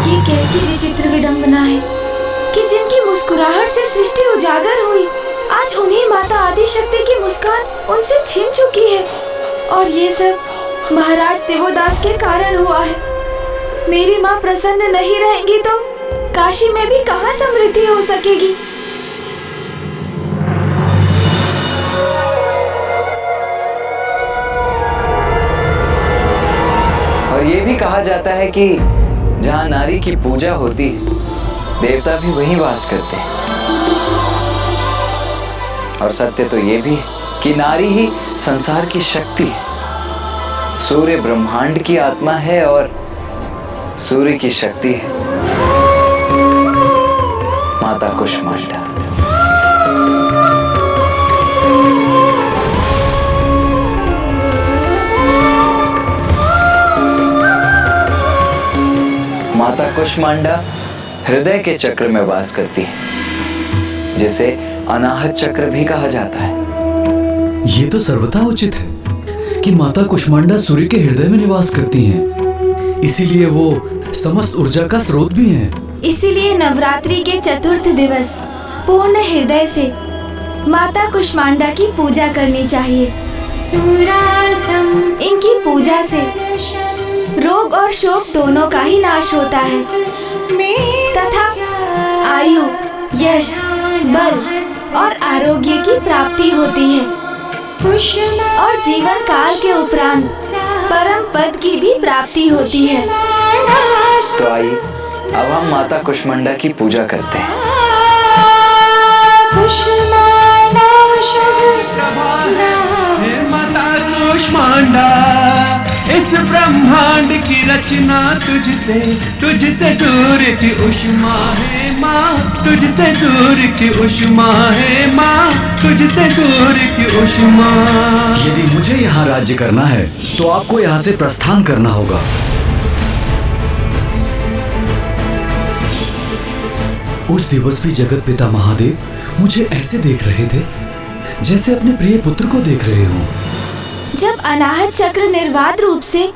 ये कैसी विचित्र विडंबना है कि जिनकी मुस्कुराहट से सृष्टि उजागर हुई, आज उन्हीं माता आदिशक्ति की मुस्कान उनसे छिन चुकी है। और ये सब महाराज देवोदास के कारण हुआ है। मेरी माँ प्रसन्न नहीं रहेंगी तो काशी में भी कहाँ समृद्धि हो सकेगी। और ये भी कहा जाता है कि जहाँ नारी की पूजा होती है, देवता भी वहीं वास करते हैं। और सत्य तो ये भी है कि नारी ही संसार की शक्ति है। सूर्य ब्रह्मांड की आत्मा है और सूर्य की शक्ति है माता कुष्मांडा। माता कुष्मांडा हृदय के चक्र में वास करती है, जिसे अनाहत चक्र भी कहा जाता है। ये तो सर्वथा उचित है कि माता कुष्मांडा सूर्य के हृदय में निवास करती हैं, इसीलिए वो समस्त ऊर्जा का स्रोत भी हैं। इसीलिए नवरात्रि के चतुर्थ दिवस पूर्ण हृदय से माता कुष्मांडा की पूजा करनी चाहिए। इनकी पूजा से रोग और शोक दोनों का ही नाश होता है तथा आयु, यश, बल और आरोग्य की प्राप्ति होती है और जीवन काल के उपरांत परम पद की भी प्राप्ति होती है। तो आइए अब हम माता कुष्मांडा की पूजा करते हैं। हे माता कुष्मांडा इस ब्रह्मांड की रचना तुझसे तुझसे सूर्य की उष्मा है माँ, तुझसे सूर्य की उष्मा है माँ, तुझसे सूर्य की उष्मा। यदि मुझे यहाँ राज्य करना है तो आपको यहाँ से प्रस्थान करना होगा। उस दिवस भी जगत पिता महादेव मुझे ऐसे देख रहे थे जैसे अपने प्रिय पुत्र को देख रहे हो। जब अनाहत चक्र निर्वाध रूप से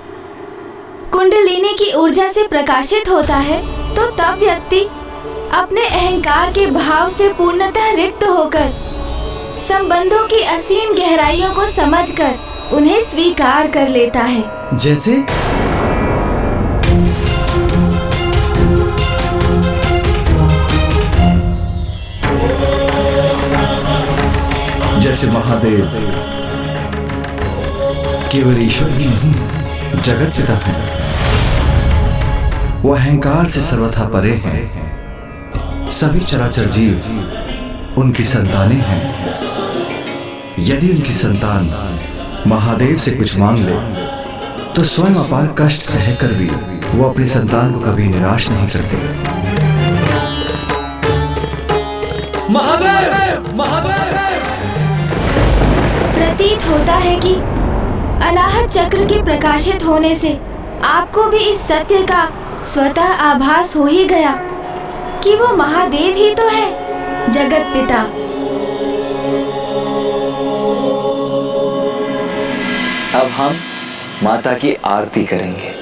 कुंडलिनी की ऊर्जा से प्रकाशित होता है तो तब व्यक्ति अपने अहंकार के भाव से पूर्णतः रिक्त होकर संबंधों की असीम गहराइयों को समझकर उन्हें स्वीकार कर लेता है। जैसे महादेव केवल ईश्वर ही नहीं, जगत पिता है। वो अहंकार से सर्वथा परे हैं। सभी चराचर जीव उनकी संतानें हैं। यदि उनकी संतान महादेव से कुछ मांग ले तो स्वयं अपार कष्ट सहकर भी वो अपनी संतान को कभी निराश नहीं करते। महादेव महादेव। प्रतीत होता है कि अनाहत चक्र के प्रकाशित होने से आपको भी इस सत्य का स्वतः आभास हो ही गया कि वो महादेव ही तो है, जगत पिता। अब हम माता की आरती करेंगे।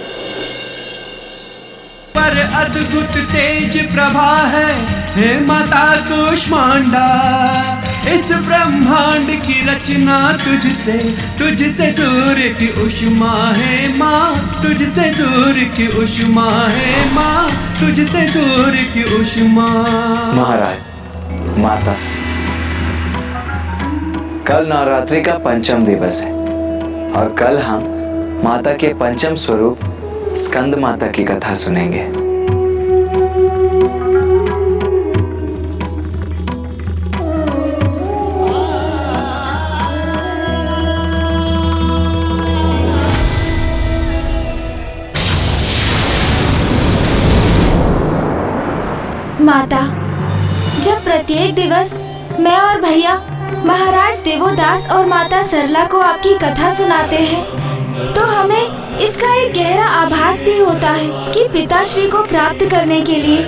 पर अद्भुत तेज प्रभा है हे माता कूष्मांडा, इस ब्रह्मांड की रचना तुझसे तुझसे सूर्य की उष्मा है माँ, तुझसे सूर्य की उष्मा है माँ, तुझसे सूर्य की उष्मा। महाराज, माता, कल नवरात्रि का पंचम दिवस है और कल हम माता के पंचम स्वरूप स्कंद माता की कथा सुनेंगे। माता, जब प्रत्येक दिवस मैं और भैया महाराज देवोदास और माता सरला को आपकी कथा सुनाते हैं तो हमें इसका एक गहरा आभास भी होता है कि पिताश्री को प्राप्त करने के लिए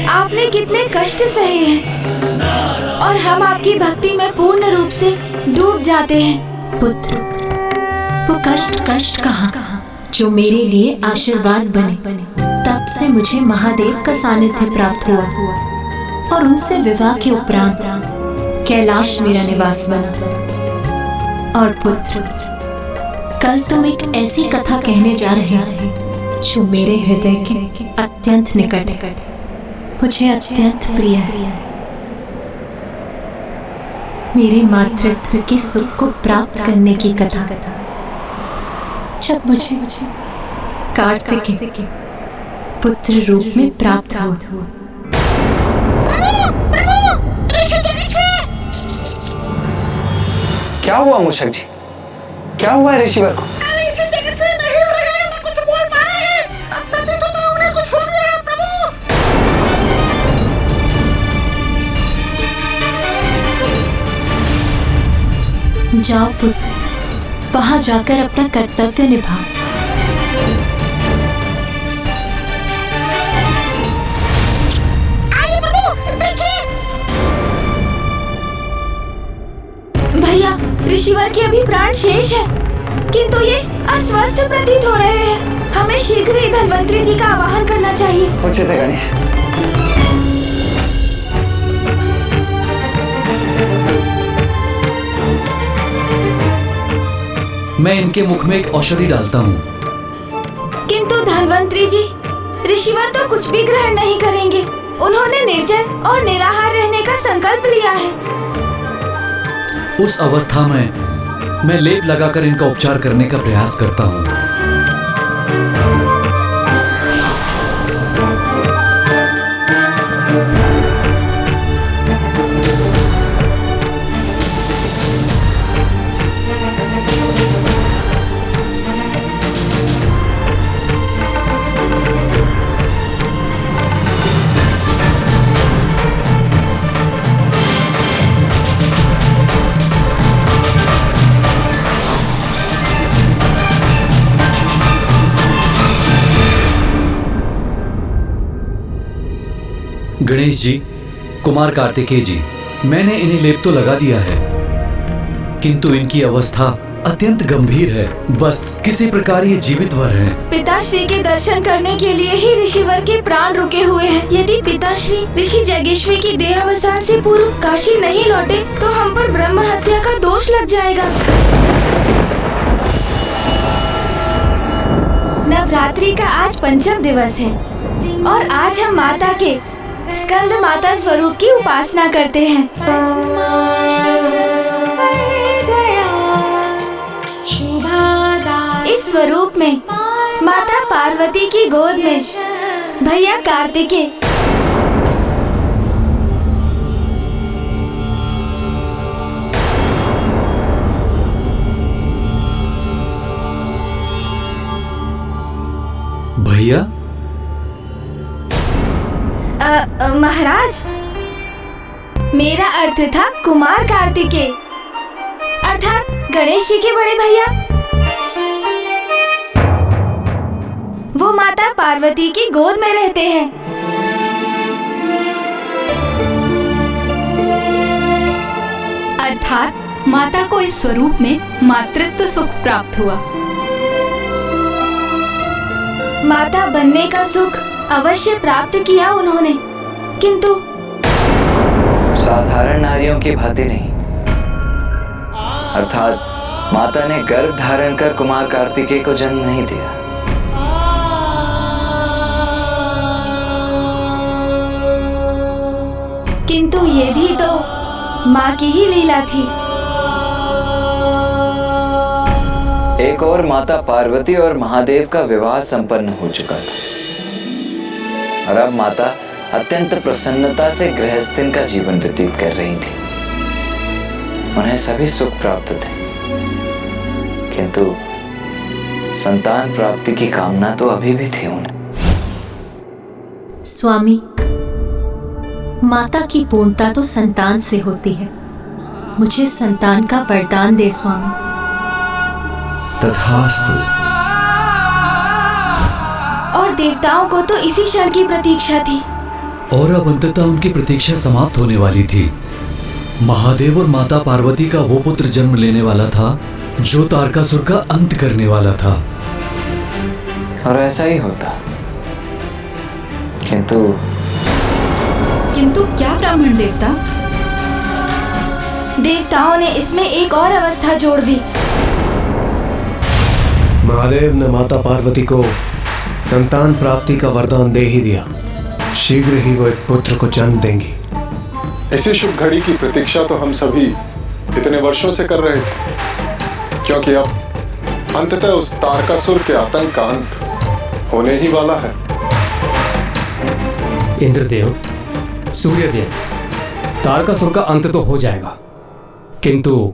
आपने कितने कष्ट सहे हैं और हम आपकी भक्ति में पूर्ण रूप से डूब जाते हैं। पुत्र, वो कष्ट कहाँ जो मेरे लिए आशीर्वाद बने। तब से मुझे महादेव का सानिध्य प्राप्त हुआ और उनसे विवाह के उपरांत कैलाश मेरा निवास बना। और पुत्र, कल तुम एक ऐसी कथा कहने जा रहे हो जो मेरे हृदय के अत्यंत निकट है, मुझे अत्यंत प्रिय है। मेरे मातृत्व के सुख को प्राप्त करने की कथा, जब मुझे कार्तिक पुत्र रूप में प्राप्त हुआ। क्या हुआ मूषक जी? क्या हुआ है ऋषिवर को? जाओ पुत्र, वहां जाकर अपना कर्तव्य निभाओ। भैया, ऋषिवर के अभी प्राण शेष है, किंतु ये अस्वस्थ प्रतीत हो रहे हैं। हमें शीघ्र ही धन्वंतरी जी का आवाहन करना चाहिए। उचित है गणेश। मैं इनके मुख में एक औषधि डालता हूँ। किंतु धन्वंतरी जी, ऋषिवर तो कुछ भी ग्रहण नहीं करेंगे। उन्होंने निर्जल और निराहार रहने का संकल्प लिया है। उस अवस्था में मैं लेप लगाकर इनका उपचार करने का प्रयास करता हूँ। गणेश जी, कुमार कार्तिकेय जी, मैंने इन्हें लेप तो लगा दिया है, किंतु इनकी अवस्था अत्यंत गंभीर है। बस किसी प्रकार ये जीवित वर हैं। पिताश्री के दर्शन करने के लिए ही ऋषिवर के प्राण रुके हुए हैं। यदि पिताश्री ऋषि जगेश्वरी की देहावसान से पूर्व काशी नहीं लौटे तो हम पर ब्रह्म हत्या का दोष लग जाएगा। नवरात्रि का आज पंचम दिवस है और आज हम माता के स्कंद माता स्वरूप की उपासना करते हैं। इस स्वरूप में माता पार्वती की गोद में भैया कार्तिकेय भैया? महाराज, मेरा अर्थ था कुमार कार्तिकेय अर्थात गणेश जी के बड़े भैया। वो माता पार्वती की गोद में रहते हैं। अर्थात माता को इस स्वरूप में मातृत्व सुख प्राप्त हुआ। माता बनने का सुख अवश्य प्राप्त किया उन्होंने, किंतु साधारण नारियों की भांति नहीं। अर्थात माता ने गर्भ धारण कर कुमार कार्तिकेय को जन्म नहीं दिया। किंतु ये भी तो माँ की ही लीला थी। एक और माता पार्वती और महादेव का विवाह संपन्न हो चुका था और अब माता अत्यंत प्रसन्नता से गृहस्थीन का जीवन व्यतीत कर रही थी। उन्हें सभी सुख प्राप्त थे, किंतु संतान प्राप्ति की कामना तो अभी भी थी उन्हें। स्वामी, माता की पूर्णता तो संतान से होती है। मुझे संतान का वरदान दे स्वामी। तथास्तु। और देवताओं को तो इसी क्षण की प्रतीक्षा थी। और अब अंततः उनकी प्रतीक्षा समाप्त होने वाली थी। महादेव और माता पार्वती का वो पुत्र जन्म लेने वाला था जो तारकासुर का अंत करने वाला था। और ऐसा ही होता, किंतु क्या ब्राह्मण देवता? देवताओं ने इसमें एक और अवस्था जोड़ दी। महादेव ने माता पार्वती को संतान प्राप्ति का वरदान दे ही दिया। शीघ्र ही वो एक पुत्र को जन्म देंगी। इसी शुभ घड़ी की प्रतीक्षा तो हम सभी इतने वर्षों से कर रहे थे, क्योंकि अब अंततः उस तारकासुर के आतंक का अंत होने ही वाला है। इंद्रदेव, सूर्यदेव, तारकासुर का अंत तो हो जाएगा, किंतु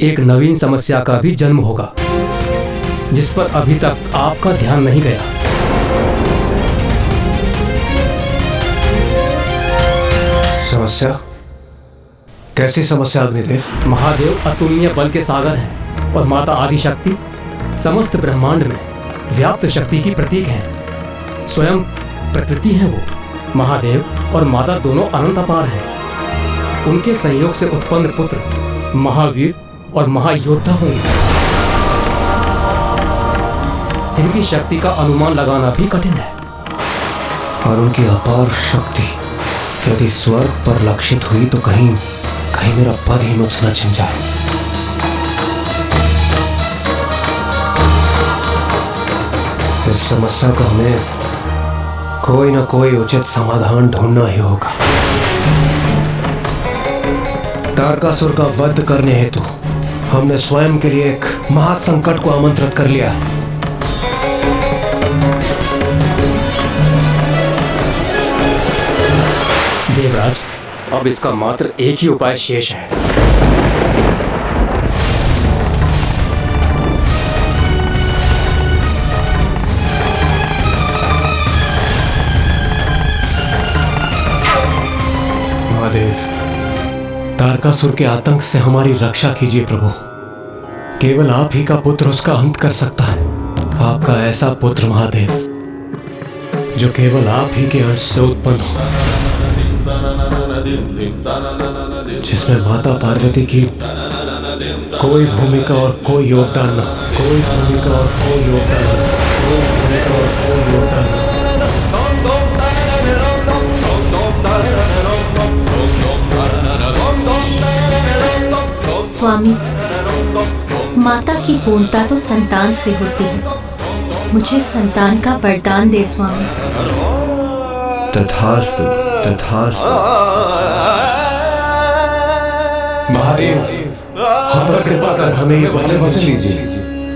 एक नवीन समस्या का भी जन्म होगा जिस पर अभी तक आपका ध्यान नहीं गया। समस्या? कैसी समस्या अग्निदेव? महादेव अतुलनीय बल के सागर हैं और माता आदिशक्ति समस्त ब्रह्मांड में व्याप्त शक्ति की प्रतीक हैं। स्वयं प्रकृति हैं वो। महादेव और माता दोनों अनंत अपार हैं। उनके संयोग से उत्पन्न पुत्र महावीर और महायोद्धा होंगे, जिनकी शक्ति का अनुमान लगाना भी कठिन है। और उनकी अपार शक्ति यदि स्वर्ग पर लक्षित हुई तो कहीं मेरा पद ही मुझ न छिन जाए। इस समस्या का हमें कोई ना कोई उचित समाधान ढूंढना ही होगा। तारकासुर का वध करने हेतु हमने स्वयं के लिए एक महासंकट को आमंत्रित कर लिया है। देवराज, अब इसका मात्र एक ही उपाय शेष है। महादेव, तारकासुर के आतंक से हमारी रक्षा कीजिए प्रभु। केवल आप ही का पुत्र उसका अंत कर सकता है। आपका ऐसा पुत्र महादेव जो केवल आप ही के अंश से उत्पन्न हो। जिसमें माता पार्वती की कोई भूमिका और कोई योगदान न, कोई भूमिका और कोई योगदान न, कोई भूमिका और कोई योगदान न। स्वामी, माता की पूर्णता तो संतान से होती है। मुझे संतान का वरदान दे स्वामी। तथास्तु, तथास्तु। महादेव, हम पर कृपा कर हमें ये वचन लीजिए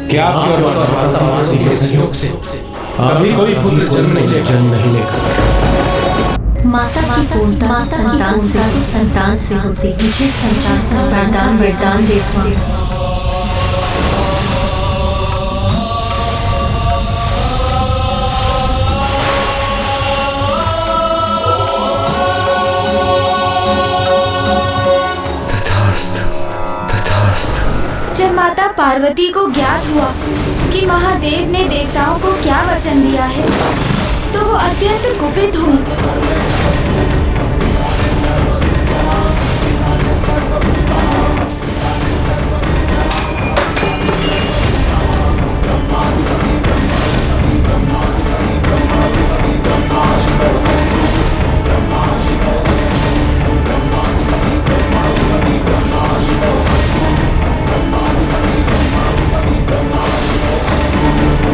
कि आपके और माता पार्वती के सहयोग से अभी कोई पुत्र जन्म नहीं लेगा। माता की पूर्णता तो संतान से होती है। मुझे संतान का वरदान दे स्वामी। जब माता पार्वती को ज्ञात हुआ कि महादेव ने देवताओं को क्या वचन दिया है, तो वो अत्यंत कुपित हुई।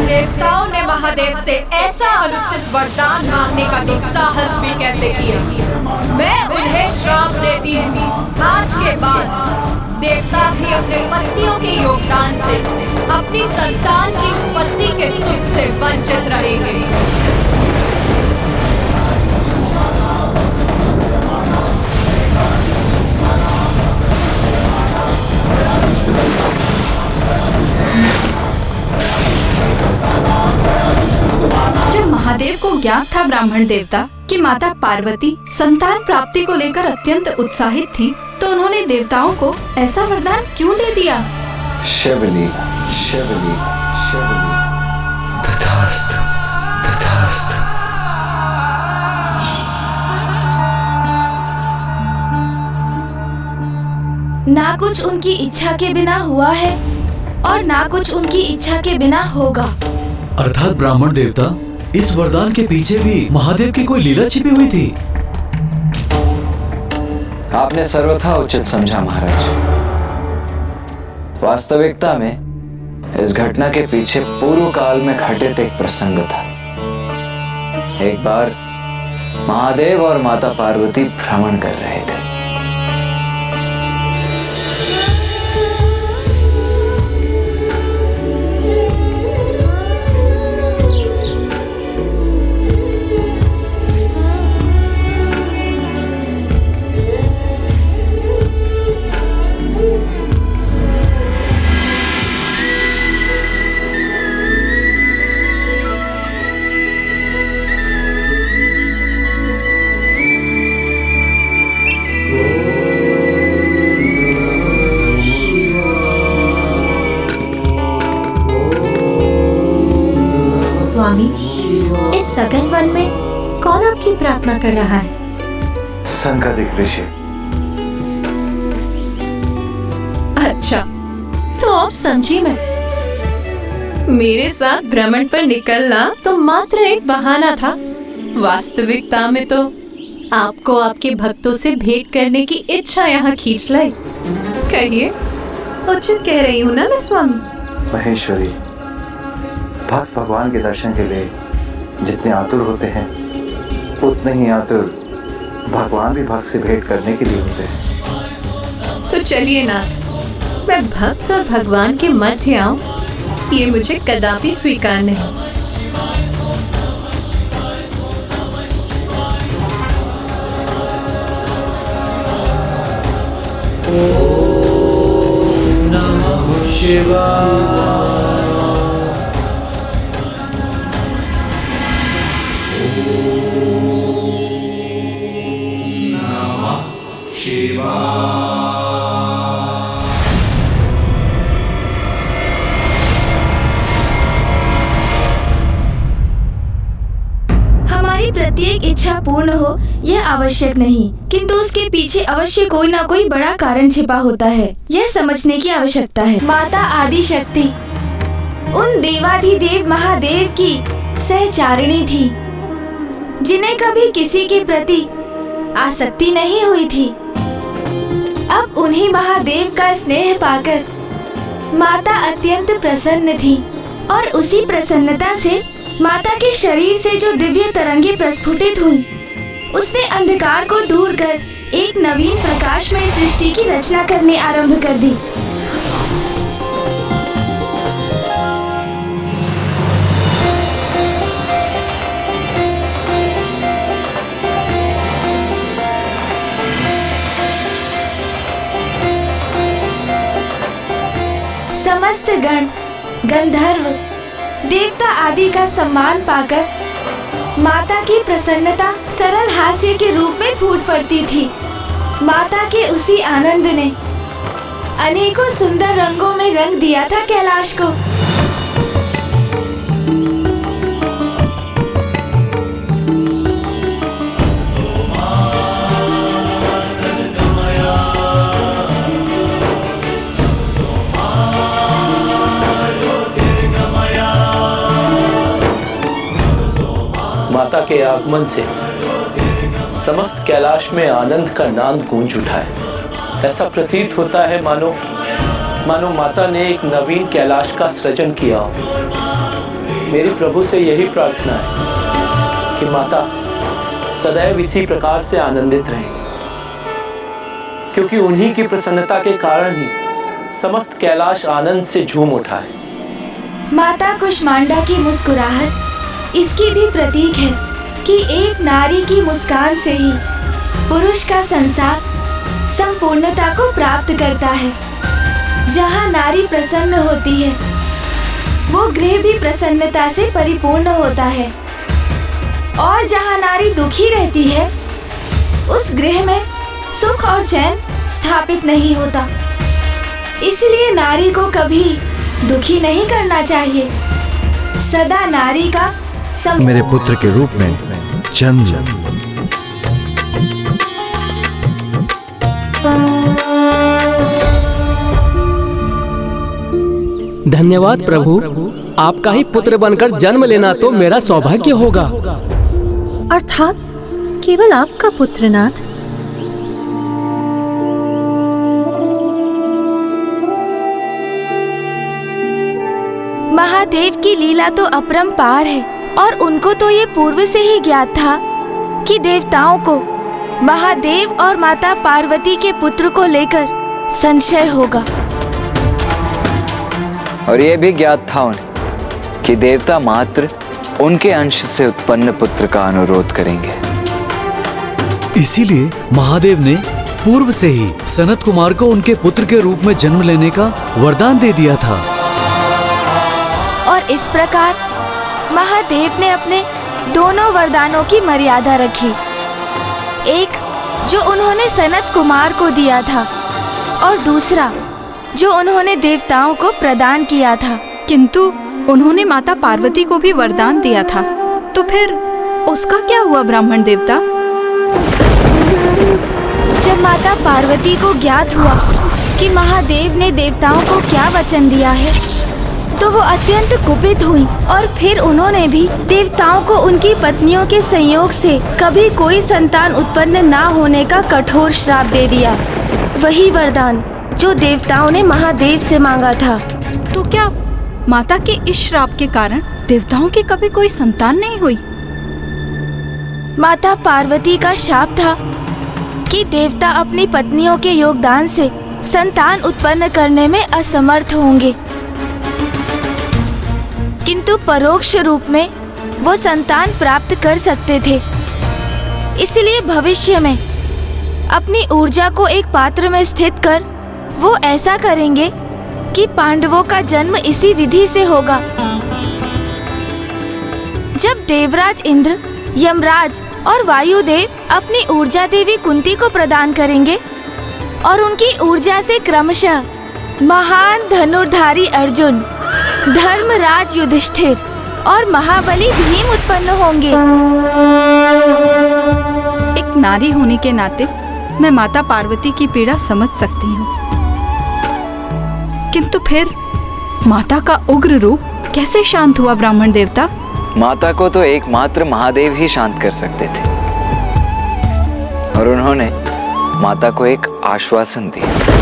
देवताओं ने महादेव से ऐसा अनुचित वरदान मांगने का दुस्साहस भी कैसे किया। मैं उन्हें श्राप देती हूँ। आज के बाद देवता भी अपने पत्नियों के योगदान से अपनी संतान की उत्पत्ति के सुख से वंचित रहेंगे। जब महादेव को ज्ञात था ब्राह्मण देवता कि माता पार्वती संतान प्राप्ति को लेकर अत्यंत उत्साहित थी, तो उन्होंने देवताओं को ऐसा वरदान क्यों दे दिया? शिवली, शिवली, शिवली। तथास्तु, तथास्तु। ना कुछ उनकी इच्छा के बिना हुआ है और ना कुछ उनकी इच्छा के बिना होगा। अर्थात ब्राह्मण देवता, इस वरदान के पीछे भी महादेव की कोई लीला छिपी हुई थी। आपने सर्वथा उचित समझा महाराज। वास्तविकता में इस घटना के पीछे पूर्व काल में घटित एक प्रसंग था। एक बार महादेव और माता पार्वती भ्रमण कर रहे थे। स्वामी, इस सघन वन में कौन आपकी प्रार्थना कर रहा है? संकादिक ऋषि। अच्छा, तो अब समझी मैं। मेरे साथ भ्रमण पर निकलना तो मात्र एक बहाना था। वास्तविकता में तो आपको आपके भक्तों से भेंट करने की इच्छा यहाँ खींच लाई। कहिए, उचित कह रही हूँ ना मैं स्वामी? महेश्वरी, भक्त भगवान के दर्शन के लिए जितने आतुर होते हैं, उतने ही आतुर भगवान भी भक्त से भेंट करने के लिए होते हैं। तो चलिए ना, मैं भक्त और भगवान के मध्य आऊं, ये मुझे कदापि स्वीकार नहीं। ओम नमः शिवाय। प्रत्येक इच्छा पूर्ण हो यह आवश्यक नहीं, किंतु उसके पीछे अवश्य कोई ना कोई बड़ा कारण छिपा होता है, यह समझने की आवश्यकता है। माता आदि शक्ति उन देवाधिदेव महादेव की सहचारिणी थी, जिन्हें कभी किसी के प्रति आसक्ति नहीं हुई थी। अब उन्हीं महादेव का स्नेह पाकर माता अत्यंत प्रसन्न थी और उसी प्रसन्नता से माता के शरीर से जो दिव्य तरंगे प्रस्फुटित हुई, उसने अंधकार को दूर कर एक नवीन प्रकाशमय सृष्टि की रचना करने आरंभ कर दी। समस्त गण, गंधर्व, देवता आदि का सम्मान पाकर माता की प्रसन्नता सरल हास्य के रूप में फूट पड़ती थी। माता के उसी आनंद ने अनेकों सुंदर रंगों में रंग दिया था कैलाश को। माता के आगमन से समस्त कैलाश में आनंद का नाद गूंज उठा है। ऐसा प्रतीत होता है मानो माता ने एक नवीन कैलाश का सृजन किया हो। मेरी प्रभु से यही प्रार्थना है कि माता सदैव इसी प्रकार से आनंदित रहें, क्योंकि उन्हीं की प्रसन्नता के कारण ही समस्त कैलाश आनंद से झूम उठा है। माता कुष्मांडा की मुस्कुराहट इसकी भी प्रतीक है कि एक नारी की मुस्कान से ही पुरुष का संसार संपूर्णता को प्राप्त करता है। जहाँ नारी प्रसन्न होती है, वो गृह भी प्रसन्नता से परिपूर्ण होता है, और जहाँ नारी दुखी रहती है, उस गृह में सुख और चैन स्थापित नहीं होता। इसलिए नारी को कभी दुखी नहीं करना चाहिए। सदा नारी का मेरे पुत्र के रूप में चंद्र। धन्यवाद प्रभु, आपका ही पुत्र बनकर जन्म लेना तो मेरा सौभाग्य होगा। अर्थात केवल आपका पुत्र नाथ? महादेव की लीला तो अपरंपार है, और उनको तो ये पूर्व से ही ज्ञात था कि देवताओं को महादेव और माता पार्वती के पुत्र को लेकर संशय होगा। और ये भी ज्ञात था उन्हें कि देवता मात्र उनके अंश से उत्पन्न पुत्र का अनुरोध करेंगे। इसीलिए महादेव ने पूर्व से ही सनत कुमार को उनके पुत्र के रूप में जन्म लेने का वरदान दे दिया था। और इस प्रकार महादेव ने अपने दोनों वरदानों की मर्यादा रखी। एक जो उन्होंने सनत कुमार को दिया था, और दूसरा जो उन्होंने देवताओं को प्रदान किया था। किंतु उन्होंने माता पार्वती को भी वरदान दिया था, तो फिर उसका क्या हुआ ब्राह्मण देवता? जब माता पार्वती को ज्ञात हुआ कि महादेव ने देवताओं को क्या वचन दिया है, तो वो अत्यंत कुपित हुई, और फिर उन्होंने भी देवताओं को उनकी पत्नियों के संयोग से कभी कोई संतान उत्पन्न ना होने का कठोर श्राप दे दिया। वही वरदान जो देवताओं ने महादेव से मांगा था। तो क्या माता के इस श्राप के कारण देवताओं की कभी कोई संतान नहीं हुई? माता पार्वती का शाप था कि देवता अपनी पत्नियों के योगदान से संतान उत्पन्न करने में असमर्थ होंगे, किंतु परोक्ष रूप में वो संतान प्राप्त कर सकते थे। इसलिए भविष्य में अपनी ऊर्जा को एक पात्र में स्थित कर वो ऐसा करेंगे कि पांडवों का जन्म इसी विधि से होगा। जब देवराज इंद्र, यमराज और वायुदेव अपनी ऊर्जा देवी कुंती को प्रदान करेंगे, और उनकी ऊर्जा से क्रमशः महान धनुर्धारी अर्जुन, धर्मराज युधिष्ठिर और महाबली भीम उत्पन्न होंगे। एक नारी होने के नाते मैं माता पार्वती की पीड़ा समझ सकती हूँ, किंतु फिर माता का उग्र रूप कैसे शांत हुआ ब्राह्मण देवता? माता को तो एकमात्र महादेव ही शांत कर सकते थे, और उन्होंने माता को एक आश्वासन दिया।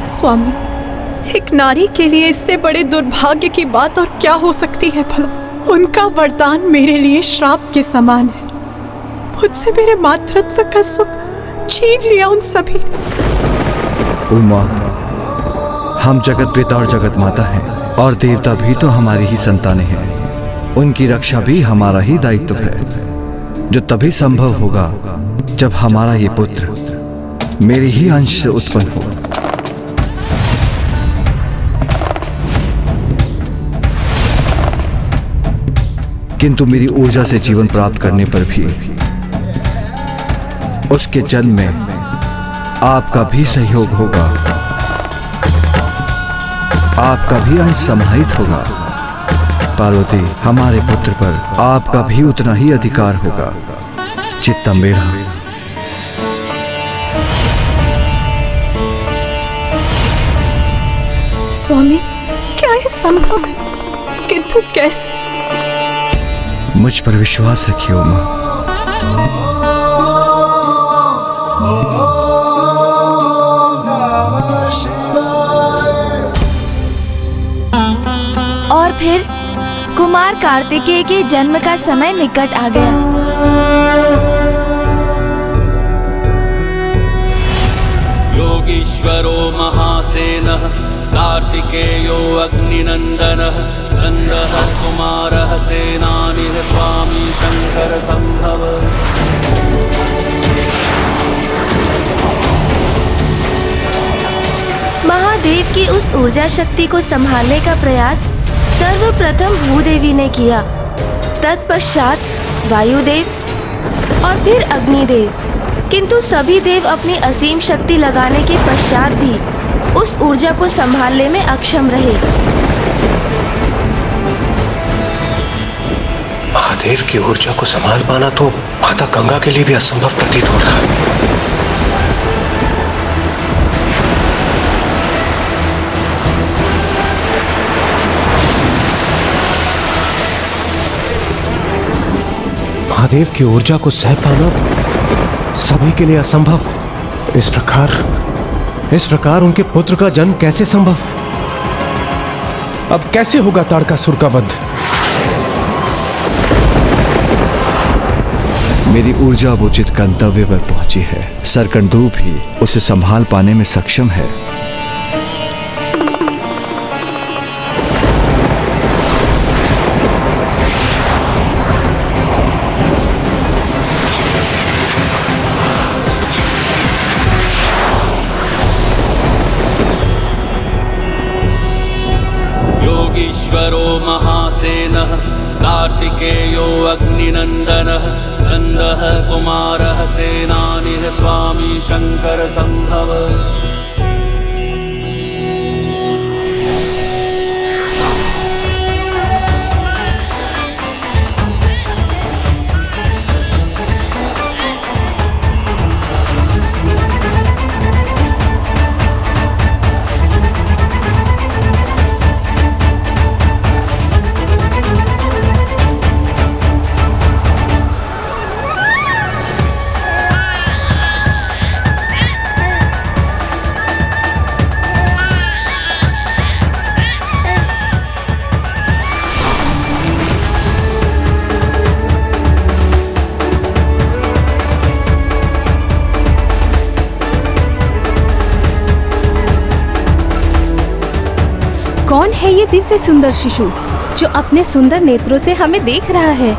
स्वामी, एक नारी के लिए इससे बड़े दुर्भाग्य की बात और क्या हो सकती है भला? उनका वरदान मेरे लिए श्राप के समान है। मुझसे मेरे मातृत्व का सुख छीन लिया उन सभी। उमा, हम जगत पिता और जगत माता हैं, और देवता भी तो हमारी ही संतानें हैं। उनकी रक्षा भी हमारा ही दायित्व है, जो तभी संभव होगा जब हमारा ये पुत्र मेरे ही अंश से उत्पन्न हो। किंतु मेरी ऊर्जा से जीवन प्राप्त करने पर भी उसके जन्म में आपका भी सहयोग होगा, आपका भी अंश समाहित होगा। पार्वती, हमारे पुत्र पर आपका भी उतना ही अधिकार होगा जितना मेरा। स्वामी, क्या ये संभव है? किंतु कैसे? मुझ पर विश्वास रखिए उमा। और फिर कुमार कार्तिकेय के जन्म का समय निकट आ गया। योगीश्वरो महासेनः कार्तिकेयो अग्निनन्दनः स्कन्दः कुमारः सेनानिः स्वामी शंकर संभव। महादेव की उस ऊर्जा शक्ति को संभालने का प्रयास सर्वप्रथम भूदेवी ने किया, तत्पश्चात वायुदेव और फिर अग्निदेव। किंतु सभी देव अपनी असीम शक्ति लगाने के पश्चात भी उस ऊर्जा को संभालने में अक्षम रहे। महादेव की ऊर्जा को संभाल पाना तो माता गंगा के लिए भी असंभव प्रतीत हो रहा है। महादेव की ऊर्जा को सह पाना सभी के लिए असंभव है। इस प्रकार उनके पुत्र का जन्म कैसे संभव? अब कैसे होगा ताड़कासुर का वध? मेरी ऊर्जा अब उचित गंतव्य पर पहुंची है। सरकंडू भी उसे संभाल पाने में सक्षम है। योगीश्वरो महासेनः कार्तिकेयो अग्निनन्दनः स्कन्दः कुमारः सेनानिः स्वामी शंकर संभव। ये दिव्य सुंदर शिशु जो अपने सुंदर नेत्रों से हमें देख रहा है।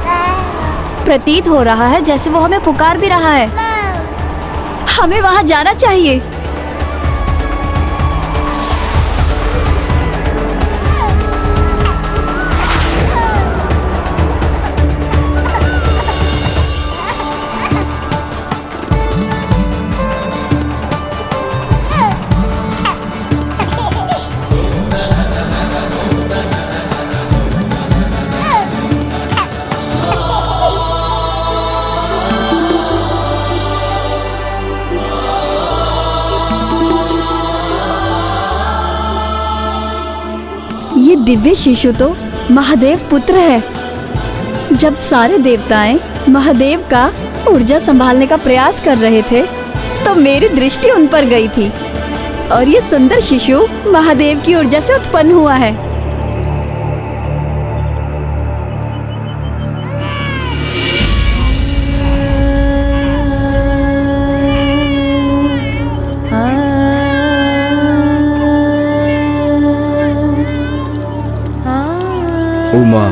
प्रतीत हो रहा है जैसे वो हमें पुकार भी रहा है। हमें वहाँ जाना चाहिए। ये दिव्य शिशु तो महादेव पुत्र है। जब सारे देवताएं महादेव का ऊर्जा संभालने का प्रयास कर रहे थे तो मेरी दृष्टि उन पर गई थी और ये सुंदर शिशु महादेव की ऊर्जा से उत्पन्न हुआ है। उमा,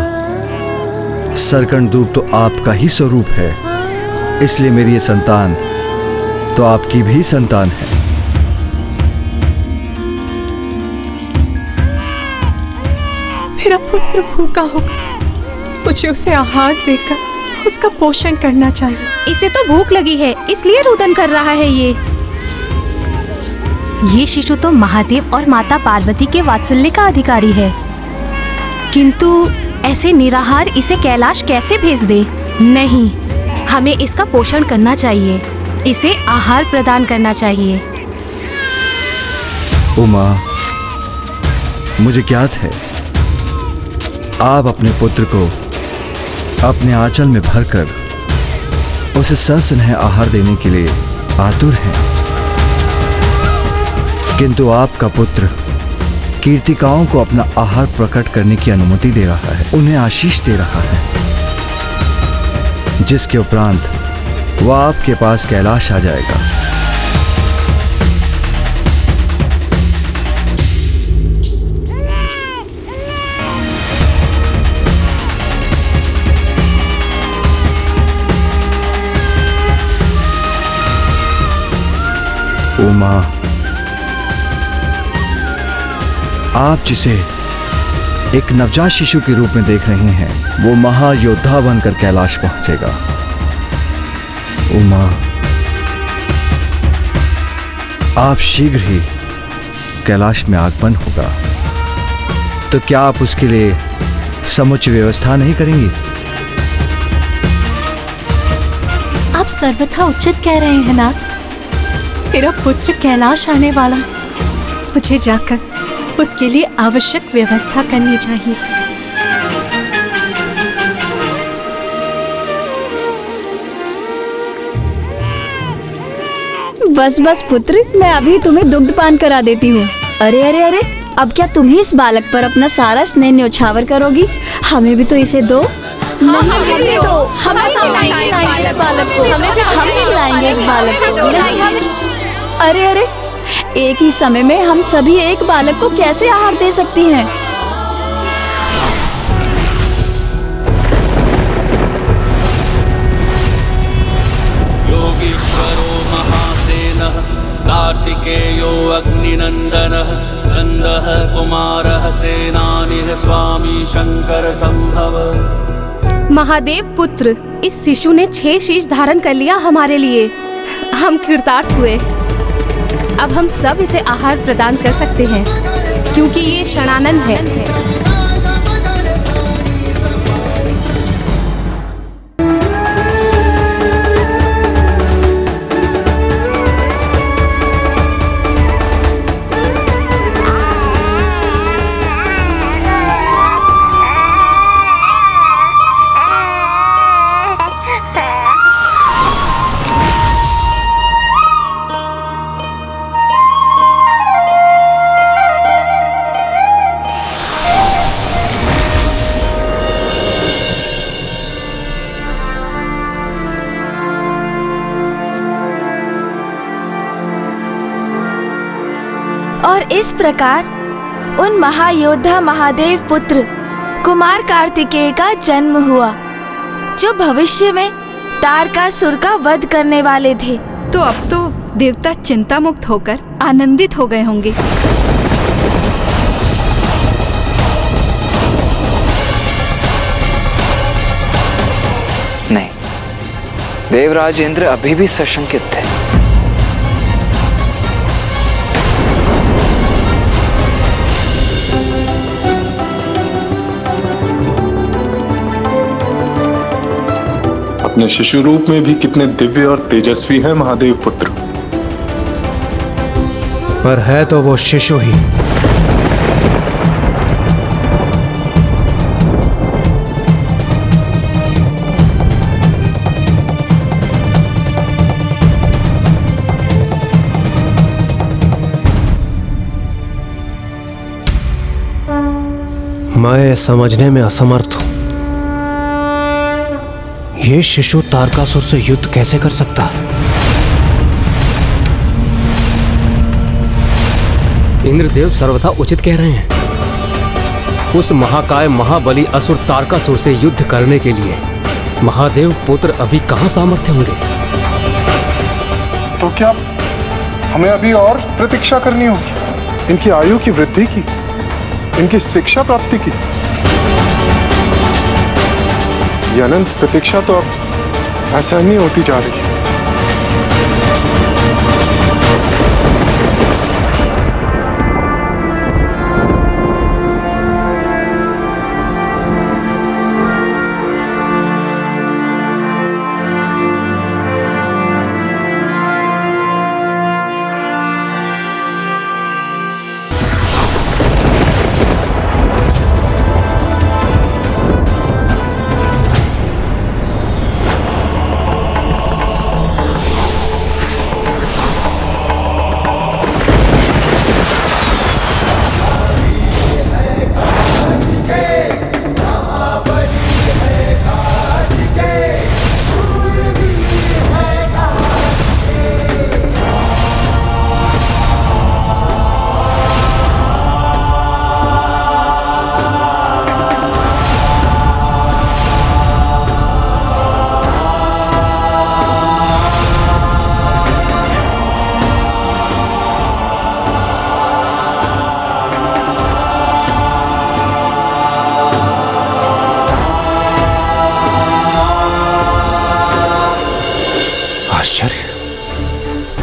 सरकंडूब तो आपका ही स्वरूप है, इसलिए मेरी ये संतान तो आपकी भी संतान है। मेरा पुत्र भूखा होगा, मुझे उसे आहार देकर उसका पोषण करना चाहिए। इसे तो भूख लगी है इसलिए रुदन कर रहा है। ये शिशु तो महादेव और माता पार्वती के वात्सल्य का अधिकारी है, किंतु ऐसे निराहार इसे कैलाश कैसे भेज दे? नहीं, हमें इसका पोषण करना चाहिए, इसे आहार प्रदान करना चाहिए। उमा, मुझे ज्ञात है आप अपने पुत्र को अपने आंचल में भरकर उसे सस्नेह आहार देने के लिए आतुर हैं, किंतु आपका पुत्र कीर्तिकाओं को अपना आहार प्रकट करने की अनुमति दे रहा है, उन्हें आशीष दे रहा है, जिसके उपरांत वह आपके पास कैलाश आ जाएगा। उमा, आप जिसे एक नवजात शिशु के रूप में देख रहे हैं, वो महायोद्धा बनकर कैलाश पहुंचेगा। उमा, आप शीघ्र ही कैलाश में आगमन होगा, तो क्या आप उसके लिए समुचित व्यवस्था नहीं करेंगी? आप सर्वथा उचित कह रहे हैं नाथ। मेरा पुत्र कैलाश आने वाला, मुझे जाकर उसके लिए आवश्यक व्यवस्था करनी चाहिए। बस बस पुत्र, मैं अभी तुम्हें दुग्धपान करा देती हूँ। अरे अरे अरे, अब क्या तुम ही इस बालक पर अपना सारा स्नेह न्योछावर करोगी? हमें भी तो इसे दो। हमें भी दो, हम खिलाएंगे इस बालक को, हम खिलाएंगे इस बालक को। अरे अरे, एक ही समय में हम सभी एक बालक को कैसे आहार दे सकती हैं? योगीश्वरो महासेनः कार्तिकेयो अग्निनंदनः स्कंदः कुमारः सेनानिः स्वामी शंकर संभव। महादेव पुत्र, इस शिशु ने 6 शीश धारण कर लिया हमारे लिए। हम कृतार्थ हुए। अब हम सब इसे आहार प्रदान कर सकते हैं, क्योंकि ये षणानन है। और इस प्रकार उन महायोद्धा महादेव पुत्र कुमार कार्तिकेय का जन्म हुआ, जो भविष्य में तारकासुर का वध करने वाले थे। तो अब तो देवता चिंता मुक्त होकर आनंदित हो गए होंगे। नहीं, देवराज इंद्र अभी भी सशंकित थे। अपने शिशु रूप में भी कितने दिव्य और तेजस्वी हैं महादेव पुत्र। पर है तो वो शिशु ही। मैं समझने में असमर्थ हूं, ये शिशु तारकासुर से युद्ध कैसे कर सकता है? इंद्रदेव सर्वथा उचित कह रहे हैं। उस महाकाय महाबली असुर तारकासुर से युद्ध करने के लिए महादेव पुत्र अभी कहां सामर्थ्य होंगे? तो क्या हमें अभी और प्रतीक्षा करनी होगी, इनकी आयु की वृद्धि की, इनकी शिक्षा प्राप्ति की? ये अनंत प्रतीक्षा तो अब असहनीय होती जा रही है।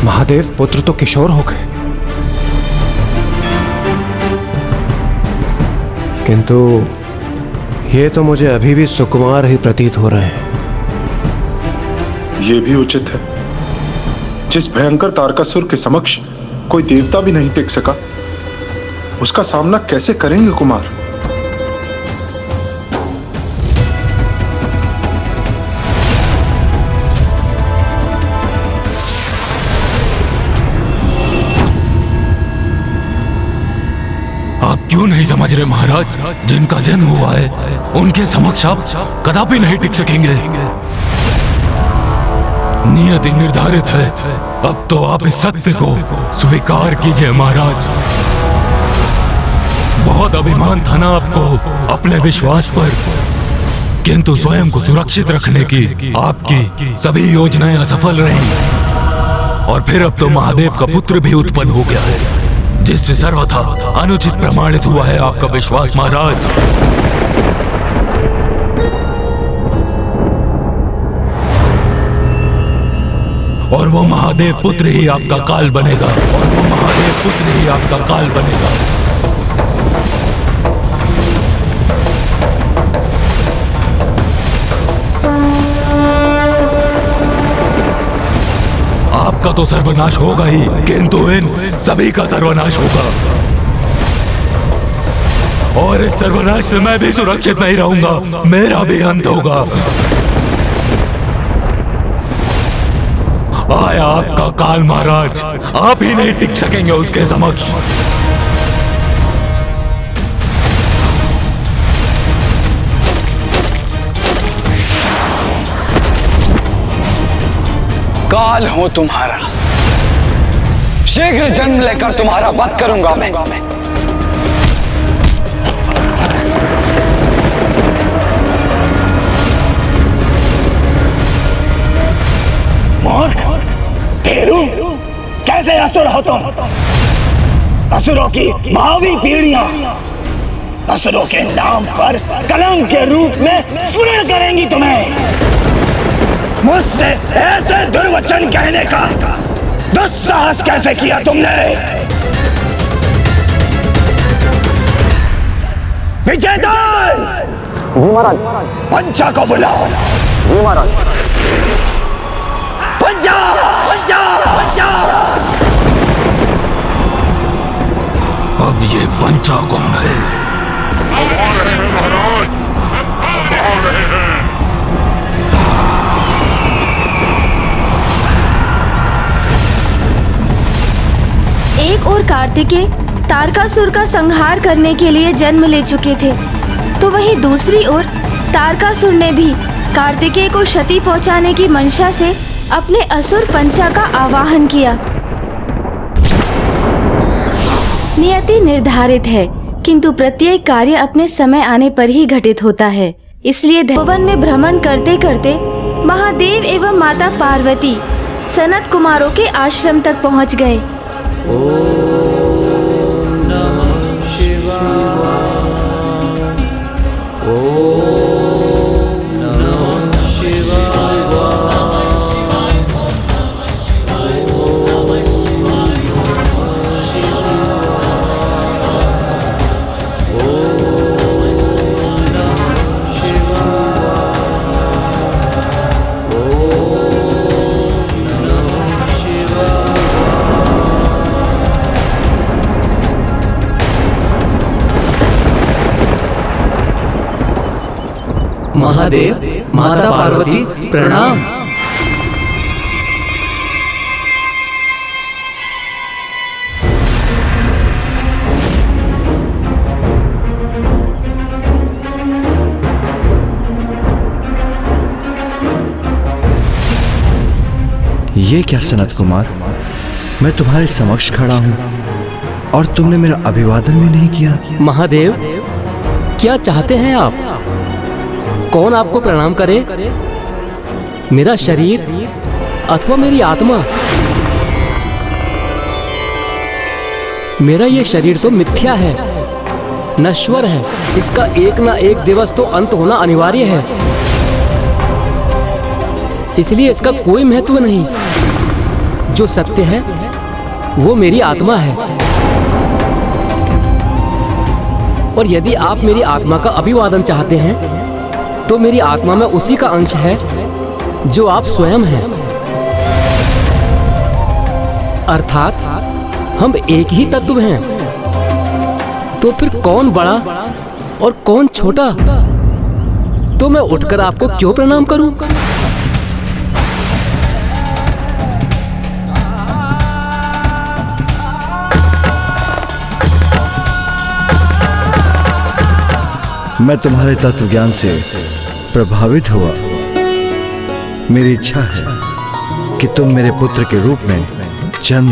महादेव पुत्र तो किशोर हो गए, किंतु ये तो मुझे अभी भी सुकुमार ही प्रतीत हो रहे हैं। ये भी उचित है। जिस भयंकर तारकासुर के समक्ष कोई देवता भी नहीं टिक सका, उसका सामना कैसे करेंगे कुमार? क्यों नहीं समझ रहे महाराज? जिनका जन्म हुआ है उनके समक्ष आप कदापि नहीं टिक सकेंगे। नियति निर्धारित है। अब तो आप इस सत्य को स्वीकार कीजिए महाराज। बहुत अभिमान था ना आपको अपने विश्वास पर, किंतु स्वयं को सुरक्षित रखने की आपकी सभी योजनाएं असफल रही। और फिर अब तो महादेव का पुत्र भी उत्पन्न हो गया है, जिससे सर्वथा अनुचित प्रमाणित हुआ है आपका विश्वास महाराज। और वो महादेव पुत्र ही आपका काल बनेगा, और वो महादेव पुत्र ही आपका काल बनेगा। आपका तो सर्वनाश होगा ही, किंतु इन सभी का सर्वनाश होगा। और इस सर्वनाश से मैं भी सुरक्षित नहीं रहूंगा, मेरा भी अंत होगा। आया आपका काल महाराज, आप ही नहीं टिक सकेंगे उसके समक्ष। काल हूं तुम्हारा, शीघ्र जन्म लेकर तुम्हारा वध करूंगा मैं। हो तुम? असुरों की भावी पीढ़ियां असुरों के नाम पर कलंक के रूप में स्मरण करेंगी तुम्हें। मुझसे ऐसे दुर्वचन कहने का दुस्साहस कैसे किया तुमने? विजयदान! जी महाराज। पंचा को बुलाओ। जी महाराज। पंचा! पंचा! पंचा! अब ये पंचा कौन है? एक और कार्तिकेय तारकासुर का संहार करने के लिए जन्म ले चुके थे, तो वहीं दूसरी ओर तारकासुर ने भी कार्तिकेय को क्षति पहुंचाने की मंशा से अपने असुर पंचा का आवाहन किया। नियति निर्धारित है, किंतु प्रत्येक कार्य अपने समय आने पर ही घटित होता है। इसलिए भवन में भ्रमण करते करते महादेव एवं माता पार्वती सनत कुमारों के आश्रम तक पहुंच गए। महादेव, माता पार्वती, प्रणाम। ये क्या सनत कुमार, मैं तुम्हारे समक्ष खड़ा हूं और तुमने मेरा अभिवादन भी नहीं किया। महादेव, क्या चाहते हैं आप? कौन आपको प्रणाम करे? मेरा शरीर अथवा मेरी आत्मा? मेरा ये शरीर तो मिथ्या है, नश्वर है। इसका एक ना एक दिवस तो अंत होना अनिवार्य है, इसलिए इसका कोई महत्व नहीं। जो सत्य है वो मेरी आत्मा है, और यदि आप मेरी आत्मा का अभिवादन चाहते हैं तो मेरी आत्मा में उसी का अंश है जो आप स्वयं हैं। अर्थात हम एक ही तत्व हैं। तो फिर कौन बड़ा और कौन छोटा? तो मैं उठकर आपको क्यों प्रणाम करूं? मैं तुम्हारे तत्व ज्ञान से प्रभावित हुआ। मेरी इच्छा है कि तुम मेरे पुत्र के रूप में जन्म